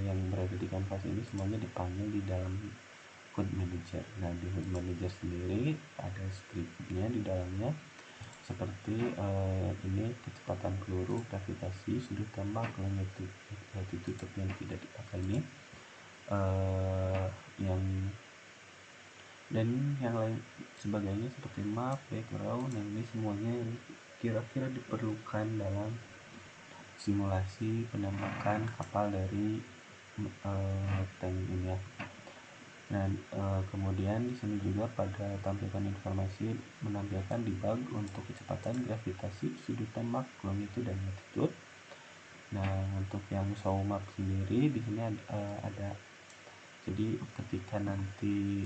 yang berada di kanvas ini semuanya dipanggil di dalam HUD Manager. Nah, di HUD Manager sendiri ada scriptnya di dalamnya, seperti ini kecepatan peluru, gravitasi, sudut tembak, latitude yang tidak dipakai ini, dan yang lain sebagainya seperti map, background. Nah, ini semuanya yang kira-kira diperlukan dalam simulasi penembakan kapal dari tank ini ya. Nah, kemudian di sini juga pada tampilan informasi menampilkan debug untuk kecepatan, gravitasi, sudut tembak, longitude, dan latitude. Nah, untuk yang show map sendiri di sini ada jadi ketika nanti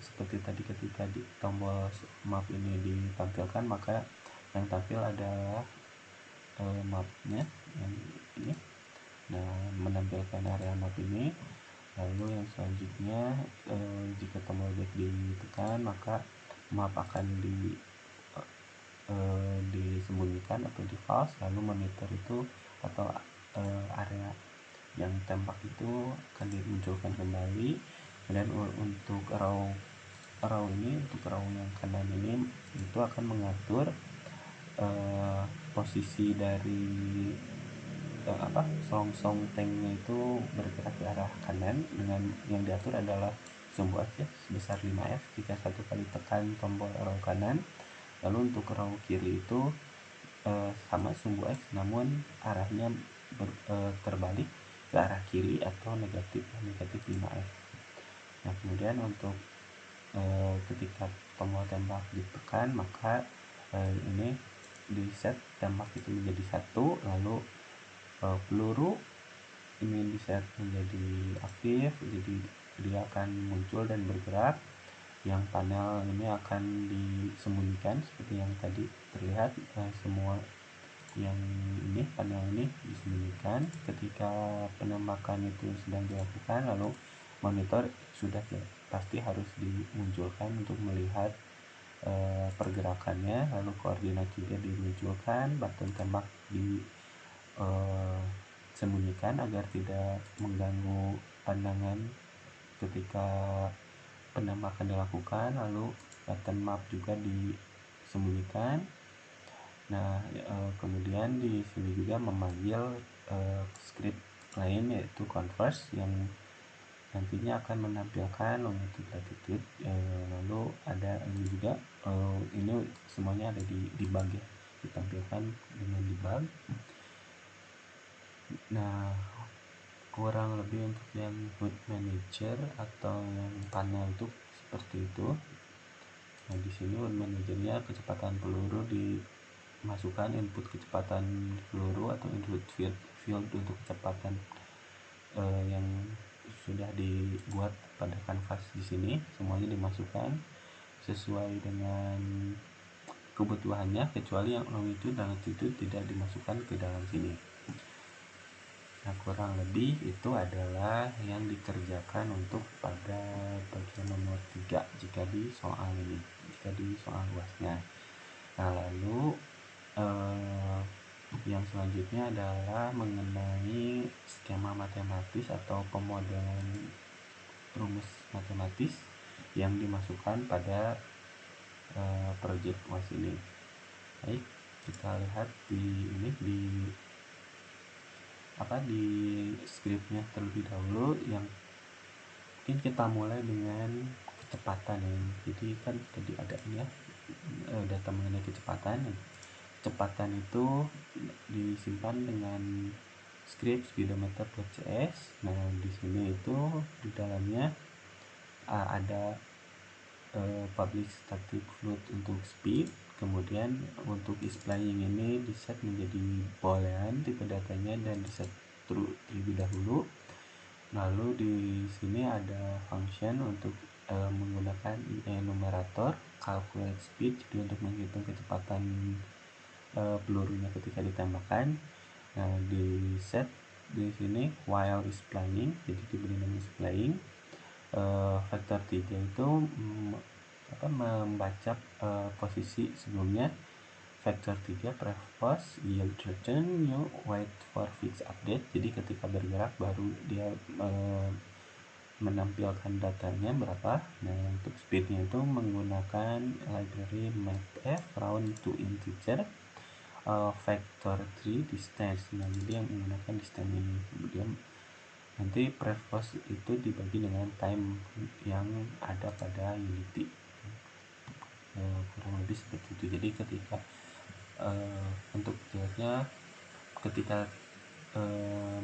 seperti tadi ketika di tombol map ini ditampilkan, maka yang tampil adalah mapnya yang ini. Nah, menampilkan area map ini. Lalu yang selanjutnya jika tombol back ditekan, maka map akan disembunyikan atau di false. Lalu monitor itu atau area yang tembak itu akan dimunculkan kembali. Dan untuk arrow ini, untuk arrow yang kanan ini itu akan mengatur posisi dari selongsong tanknya itu bergerak ke arah kanan. Dengan yang diatur adalah sumbu X ya, sebesar 5F jika satu kali tekan tombol arrow kanan. Lalu untuk arrow kiri itu sama sumbu X, namun arahnya terbalik ke arah kiri atau negatif 5F. Nah, kemudian untuk ketika tombol tembak ditekan maka ini di set tembak itu menjadi 1, lalu peluru ini di set menjadi aktif, jadi dia akan muncul dan bergerak. Yang panel ini akan disembunyikan seperti yang tadi terlihat, semua yang ini panel ini disembunyikan ketika penembakan itu sedang dilakukan, lalu monitor sudah pasti harus dimunculkan untuk melihat pergerakannya, lalu koordinat juga dimunculkan, button tembak disembunyikan agar tidak mengganggu pandangan ketika penembakan dilakukan, lalu button map juga disembunyikan. Nah, kemudian di sini juga memanggil script lain yaitu converse yang nantinya akan menampilkan longitude latitude, lalu ada ini juga, ini semuanya ada di debug ya, ditampilkan dengan debug. Nah, kurang lebih untuk yang HUD manager atau yang panel itu seperti itu. Nah, di sini HUD managernya kecepatan peluru dimasukkan, input kecepatan peluru atau input field untuk kecepatan yang sudah dibuat pada kanvas di sini, semuanya dimasukkan sesuai dengan kebutuhannya, kecuali yang longitude dan latitude tidak dimasukkan ke dalam sini. Nah, kurang lebih itu adalah yang dikerjakan untuk pada bagian nomor 3 jika di soal ini, jika di soal UASnya. Nah, lalu yang selanjutnya adalah mengenai skema matematis atau pemodelan rumus matematis yang dimasukkan pada project UAS ini. Baik, kita lihat di ini di scriptnya terlebih dahulu. Yang mungkin kita mulai dengan kecepatan ya. Jadi kan tadi ada ini ya, data mengenai kecepatan. Kecepatan itu disimpan dengan script speedometer.cs. Nah, di sini itu di dalamnya ada public static float untuk speed, kemudian untuk displaying ini di set menjadi boolean tipe datanya dan di set true terlebih dahulu. Lalu di sini ada function untuk menggunakan numerator calculate speed, jadi untuk menghitung kecepatan pelurunya ketika ditembakkan. Nah, di set di sini while is playing, jadi diberi nama is playing. Vektor 3 itu membaca posisi sebelumnya. Vektor 3 prefpose yield return new wait for fix update, jadi ketika bergerak baru dia menampilkan datanya berapa. Nah, untuk speednya itu menggunakan library mapf round to integer, vector 3 distance. Nah, jadi yang menggunakan distance ini. Kemudian nanti prefpose itu dibagi dengan time yang ada pada Unity. Kurang lebih seperti itu. Jadi ketika untuk detailnya ketika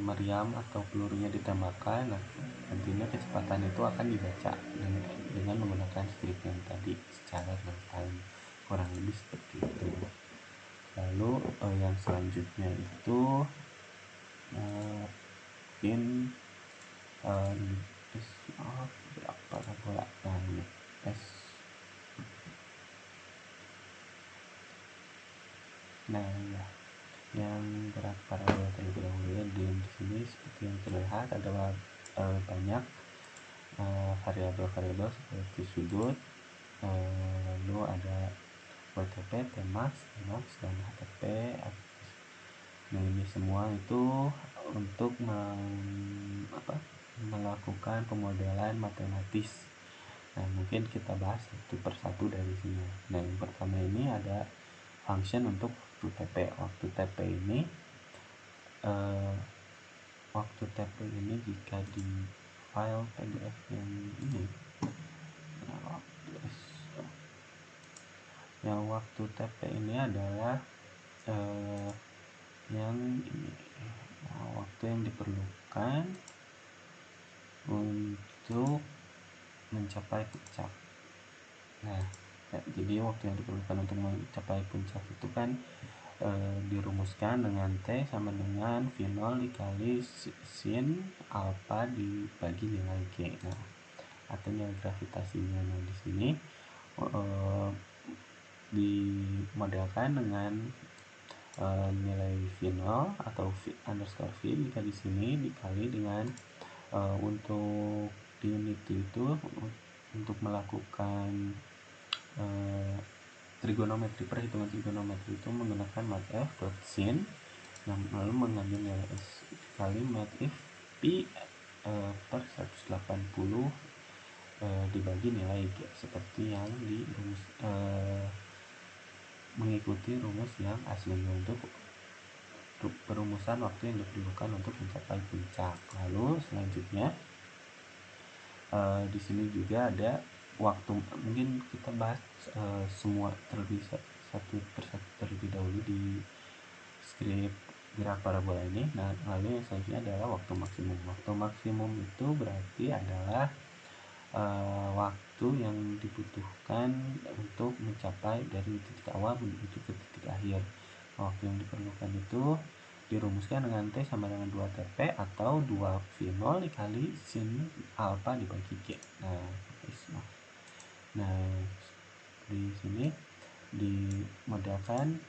meriam atau pelurunya ditembakkan, nah, nantinya kecepatan itu akan dibaca dengan menggunakan script yang tadi secara real time. Kurang lebih seperti itu. Lalu yang selanjutnya itu mungkin parabola. Nah, ini nah ya, yang gerak parabola terlebih dahulu ya. Di sini seperti yang terlihat ada banyak variabel-variabel seperti sudut, lalu ada WTP, Tmax, dan HTP. Nah, ini semua itu untuk melakukan pemodelan matematis. Nah, mungkin kita bahas satu persatu dari sini. Nah, yang pertama ini ada function untuk waktu TP. Waktu TP ini jika di file PDF yang ini, yang waktu TP ini adalah yang ini, waktu yang diperlukan untuk mencapai puncak. Nah, jadi waktu yang diperlukan untuk mencapai puncak itu kan dirumuskan dengan T sama dengan V0 dikali sin alpha dibagi nilai G. Nah, atau nilai gravitasinya. Nah, di sini dimodelkan dengan nilai V0 atau underscore V jika di sini dikali dengan untuk di unit itu untuk melakukan trigonometri, perhitungan trigonometri itu menggunakan math dot sin, lalu mengambil nilai S dikali math pi per 180 dibagi nilai G seperti yang di rumus mengikuti rumus yang aslinya untuk perumusan waktu yang diperlukan untuk mencapai puncak. Lalu selanjutnya di sini juga ada waktu, mungkin kita bahas semua terlebih satu persatu terlebih dahulu di skrip gerak parabola ini. Nah, lalu yang selanjutnya adalah waktu maksimum. Waktu maksimum itu berarti adalah waktu yang dibutuhkan untuk mencapai dari titik awal menuju ke titik akhir. Waktu yang diperlukan itu dirumuskan dengan T sama dengan 2TP atau 2V0 dikali sin alpha dibagi G. Nah, di sini dimodelkan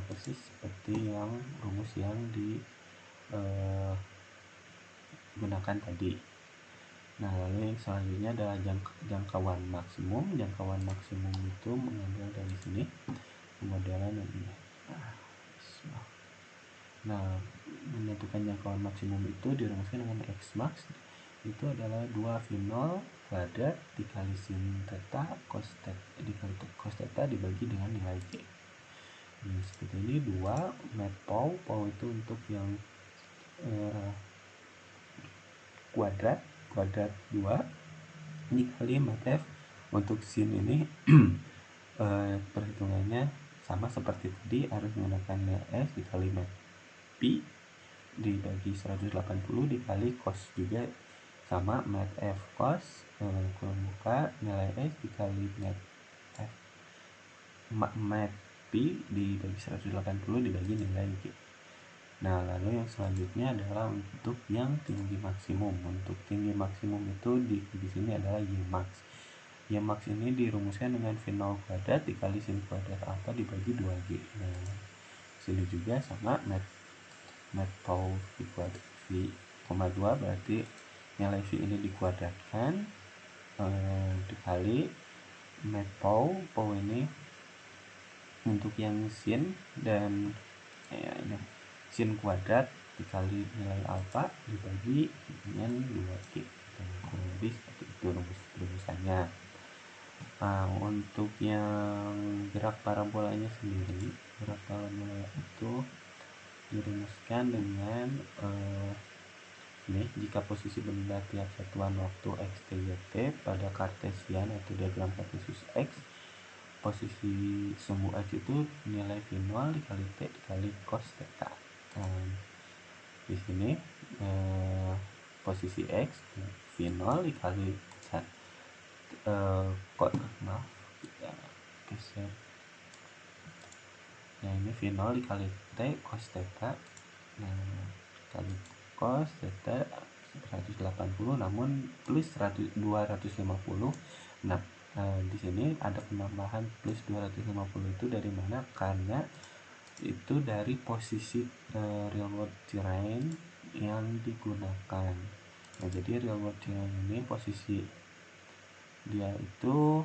persis seperti yang rumus yang digunakan tadi. Nah, lalu yang selanjutnya adalah jangkauan maksimum. Jangkauan maksimum itu mengambil dari sini pemodelan ini. Nah, menentukan jangkauan maksimum itu dirumuskan dengan X max itu adalah 2V0 kuadrat dikali sin theta cos theta dibagi dengan nilai G. Nah, seperti ini 2 mat pow itu untuk yang kuadrat 2 dikali mat F untuk sin ini perhitungannya sama seperti tadi, harus menggunakan nilai S dikali mat pi dibagi 180 dikali cos juga sama mat F cos kurang buka nilai S dikali mat F mat pi dibagi 180 dibagi nilai G. Nah, lalu yang selanjutnya adalah untuk yang tinggi maksimum. Untuk tinggi maksimum itu di sini adalah Y max. Y max ini dirumuskan dengan V0 kuadrat dikali sin kuadrat alpha dibagi 2G. Nah, sini juga sama mat pow V kuadrat V, 2 berarti nilai V ini dikuadratkan dikali mat pow ini untuk yang sin dan sin kuadrat dikali nilai alpha dibagi dengan 2G. Kurang lebih seperti itu rumusannya. Nah, untuk yang gerak parabolanya sendiri, gerak parabola itu dirumuskan dengan ini, jika posisi benda tiap satuan waktu x, t, y, t pada kartesian atau diagram kartesius x, posisi sumbu x itu nilai V0 dikali t dikali cos theta. Nah, di sini posisi x V0 dikali maaf kita geser. Nah, ini V0 dikali t cos theta. Nah, kali cos theta 180 namun plus 250. Nah, di sini ada penambahan plus 250 itu dari mana? Karena itu dari posisi real world terrain yang digunakan. Nah, jadi real world terrain ini posisi dia itu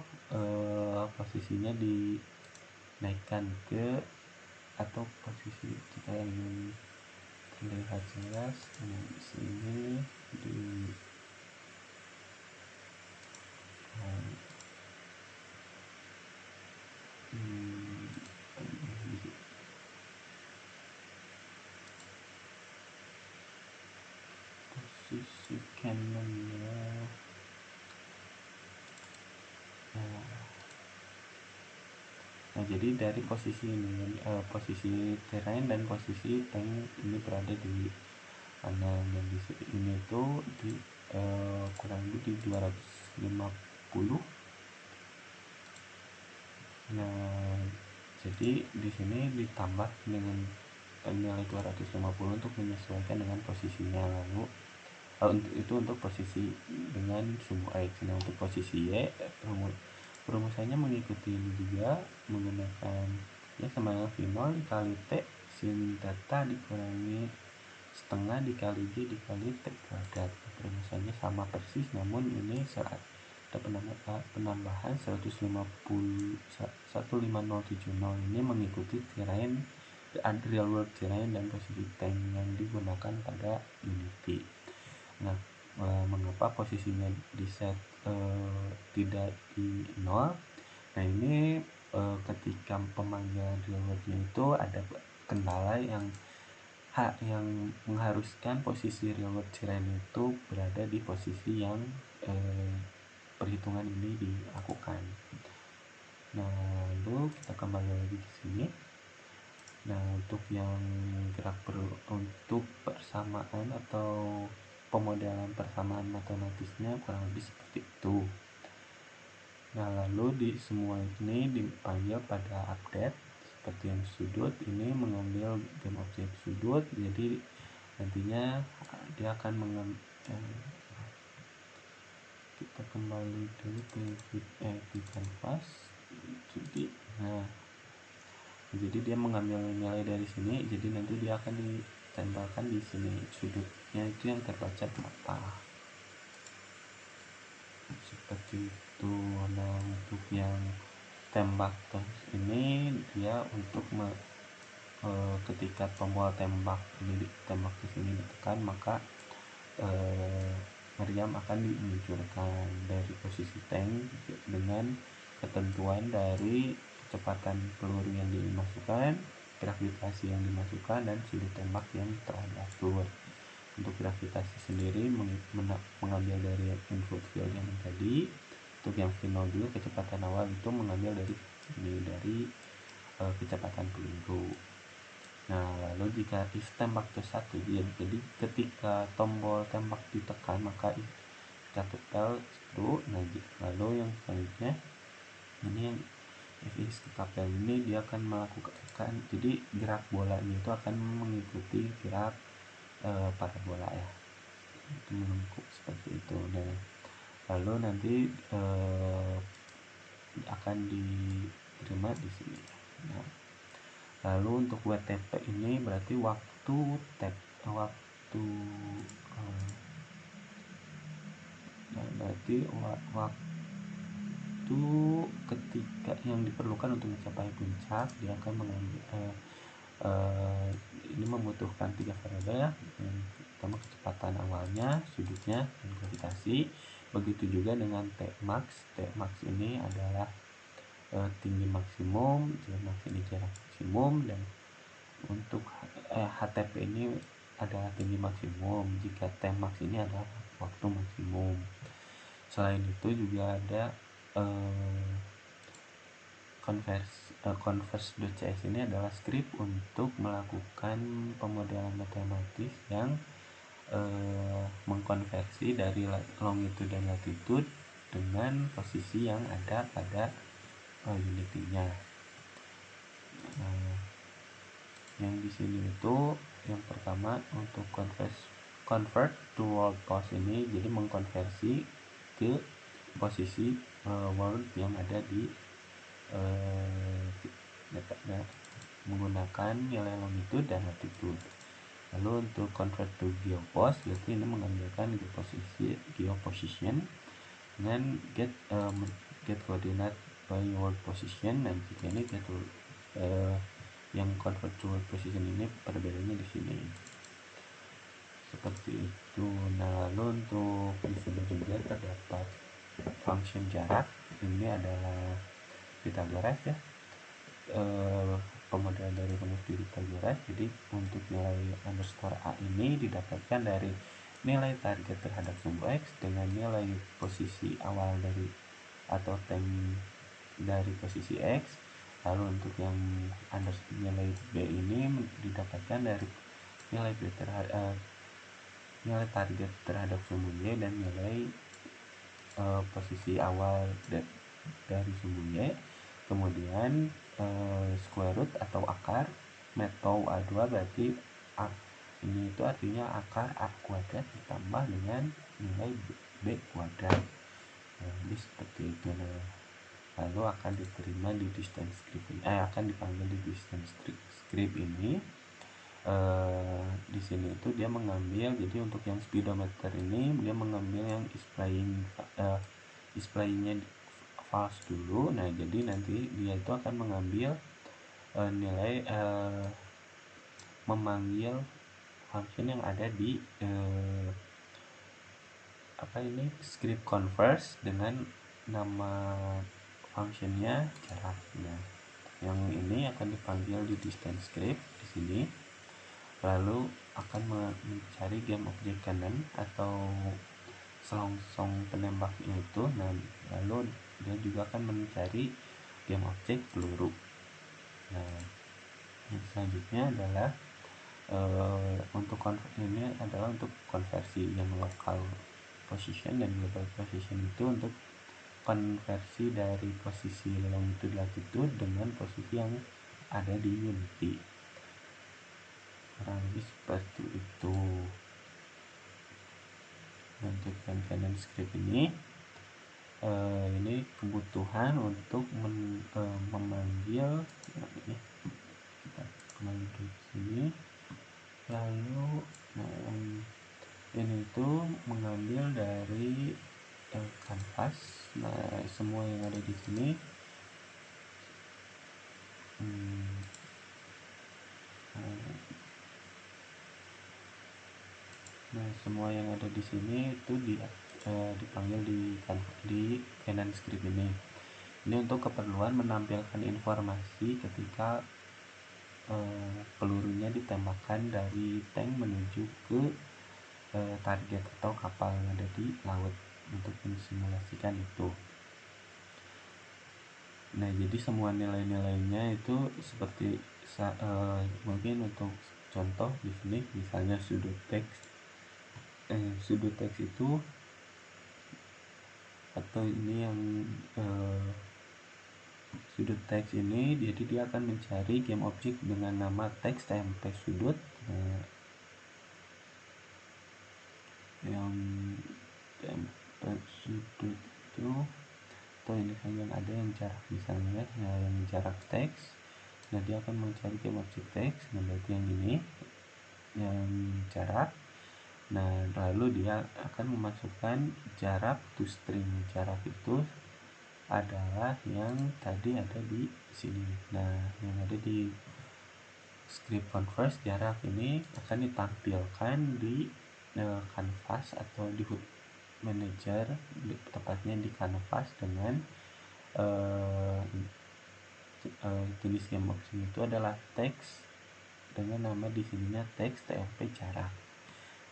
posisinya dinaikkan ke, atau posisi kita ingin terlihat jelas di sini di posisi canonnya. Nah, jadi dari posisi ini posisi terrain dan posisi tank ini berada di mana, dan di ini itu di kurang lebih di 250 Nah, jadi di sini ditambah dengan nilai 250 untuk menyesuaikan dengan posisinya. Lalu untuk posisi dengan sumbu X. Nah, untuk posisi Y perumusannya mengikuti ini juga, menggunakan ya sama dengan V0 dikali T sin theta dikurangi setengah dikali G dikali T kuadrat. Perumusannya sama persis, namun ini ada penambahan 15070 ini mengikuti terrain real world terrain dan posisi tank yang digunakan pada Unity. Nah, mengapa posisinya di set tidak di 0? Nah, ini ketika pemanggilan real world-nya itu ada kendala yang mengharuskan posisi real world terrain itu berada di posisi yang perhitungan ini dilakukan. Nah, lalu kita kembali lagi ke sini. Nah, untuk yang untuk persamaan atau pemodelan persamaan matematisnya kurang lebih seperti itu. Nah, lalu di semua ini dipanggil pada update seperti yang sudut ini mengambil game objek sudut, jadi nantinya dia akan kita kembali dulu ke canvas. Jadi dia mengambil nilai dari sini, jadi nanti dia akan ditempelkan di sini sudutnya itu yang terbaca berapa, seperti itu. Nah, untuk yang tembak terus ini dia untuk ketika tombol tembak ini ditembak ke sini ditekan, maka meriam akan dimunculkan dari posisi tank dengan ketentuan dari kecepatan peluru yang dimasukkan, gravitasi yang dimasukkan, dan sudut tembak yang telah diatur. Untuk gravitasi sendiri mengambil dari input field yang tadi. Untuk yang final juga kecepatan awal itu mengambil dari kecepatan peluru. Nah, lalu jika if tembak ke 1, jadi ketika tombol tembak ditekan maka capital true. Nah, lalu yang selanjutnya ini yang if is capital ini dia akan melakukan, jadi gerak bolanya itu akan mengikuti gerak parabola ya, itu melengkung seperti itu. Nah, lalu nanti akan diterima di sini. Nah, lalu untuk WTP ini berarti waktu ketika yang diperlukan untuk mencapai puncak, dia akan mengambil ini membutuhkan 3 variabel ya. Yang pertama kecepatan awalnya, sudutnya, dan gravitasi. Begitu juga dengan Tmax. Tmax ini adalah tinggi maksimum, Tmax ini jarak maksimum, dan untuk HTP ini adalah tinggi maksimum jika Tmax ini adalah waktu maksimum. Selain itu juga ada converse.cs ini adalah script untuk melakukan pemodelan matematis yang mengkonversi dari longitude dan latitude dengan posisi yang ada pada Unity-nya. Yang di sini itu yang pertama untuk convert to world pose ini, jadi mengkonversi ke posisi world yang ada di menggunakan nilai longitude dan latitude. Lalu untuk convert to geopose, berarti ini mengambilkan geoposition dengan get coordinate by world position, dan jika ini yang convert to world position ini perbedaannya di sini seperti itu. Nah, lalu untuk di sini juga terdapat function jarak, ini adalah Pythagoras ya, pemodelan dari rumus Pythagoras. Jadi untuk nilai underscore a ini didapatkan dari nilai target terhadap sumbu X dengan nilai posisi awal dari atau tank dari posisi X. Lalu untuk yang nilai B ini didapatkan dari nilai B nilai target terhadap sumbu Y dan nilai posisi awal dari sumbu Y. Kemudian square root atau akar metode A2 berarti ini itu artinya akar A kuadrat ditambah dengan nilai B kuadrat. Nah, jadi seperti itu. Nah, lalu akan diterima di distance script ini, akan dipanggil di distance script ini. Di sini itu dia mengambil, jadi untuk yang speedometer ini dia mengambil yang displaynya false dulu. Nah, jadi nanti dia itu akan mengambil nilai memanggil function yang ada di script converse dengan nama functionnya jarak. Nah, yang ini akan dipanggil di distance script di sini, lalu akan mencari game object cannon atau selongsong penembaknya itu. Nah, lalu dia juga akan mencari game object peluru. Nah, yang selanjutnya adalah untuk ini adalah untuk konversi yang local position dan global position, itu untuk konversi dari posisi longitude latitude dengan posisi yang ada di Unity. Kurang lebih seperti itu. Untuk cannon script ini kebutuhan untuk memanggil ini, kita kembali ke sini. Lalu ini itu mengambil dari kanvas. Nah, semua yang ada di sini semua yang ada di sini itu dipanggil di cannon script ini. Ini untuk keperluan menampilkan informasi ketika pelurunya ditembakkan dari tank menuju ke target atau kapal yang ada di laut, untuk mensimulasikan itu. Nah, jadi semua nilai-nilainya itu seperti mungkin untuk contoh di sini misalnya sudut teks itu, atau ini yang sudut teks ini, jadi dia akan mencari game object dengan nama teks TMP sudut. Nah, yang TMP sudut itu, atau ini kan yang ada yang jarak misalnya, yang jarak teks. Nah, dia akan mencari game object teks. Nah, berarti yang ini yang jarak. Nah, lalu dia akan memasukkan jarak to string. Jarak itu adalah yang tadi ada di sini. Nah, yang ada di script converse, jarak ini akan ditampilkan di canvas atau di HUD manager, tepatnya di canvas dengan jenis game object itu adalah teks dengan nama di sininya teks TMP jarak.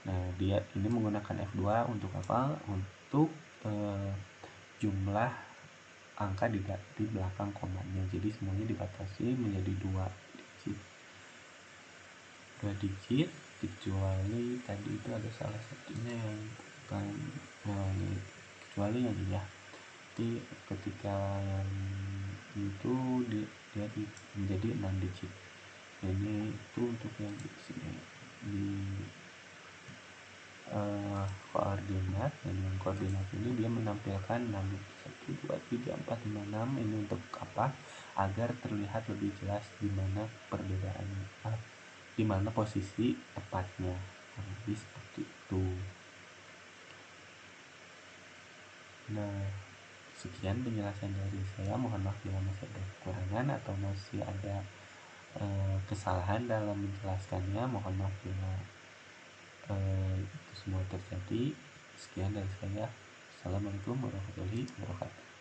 Nah, dia ini menggunakan F2 untuk apa? Untuk jumlah angka di belakang komanya. Jadi semuanya dibatasi menjadi 2 digit, kecuali tadi itu ada salah satunya yang bukan, kecuali yang ini ya. Jadi ketika yang itu dia menjadi 6 digit. Ini itu untuk yang di sini di koordinat. Dan yang koordinat ini dia menampilkan 6, 1, 2, 3, 4, 5, 6. Ini untuk apa? Agar terlihat lebih jelas di mana perbedaannya, di mana posisi tepatnya. Jadi seperti itu. Nah, sekian penjelasan dari saya. Mohon maaf bila masih ada kekurangan atau masih ada kesalahan dalam menjelaskannya. Mohon maaf bila itu semua terjadi. Sekian dari saya. Assalamualaikum warahmatullahi wabarakatuh.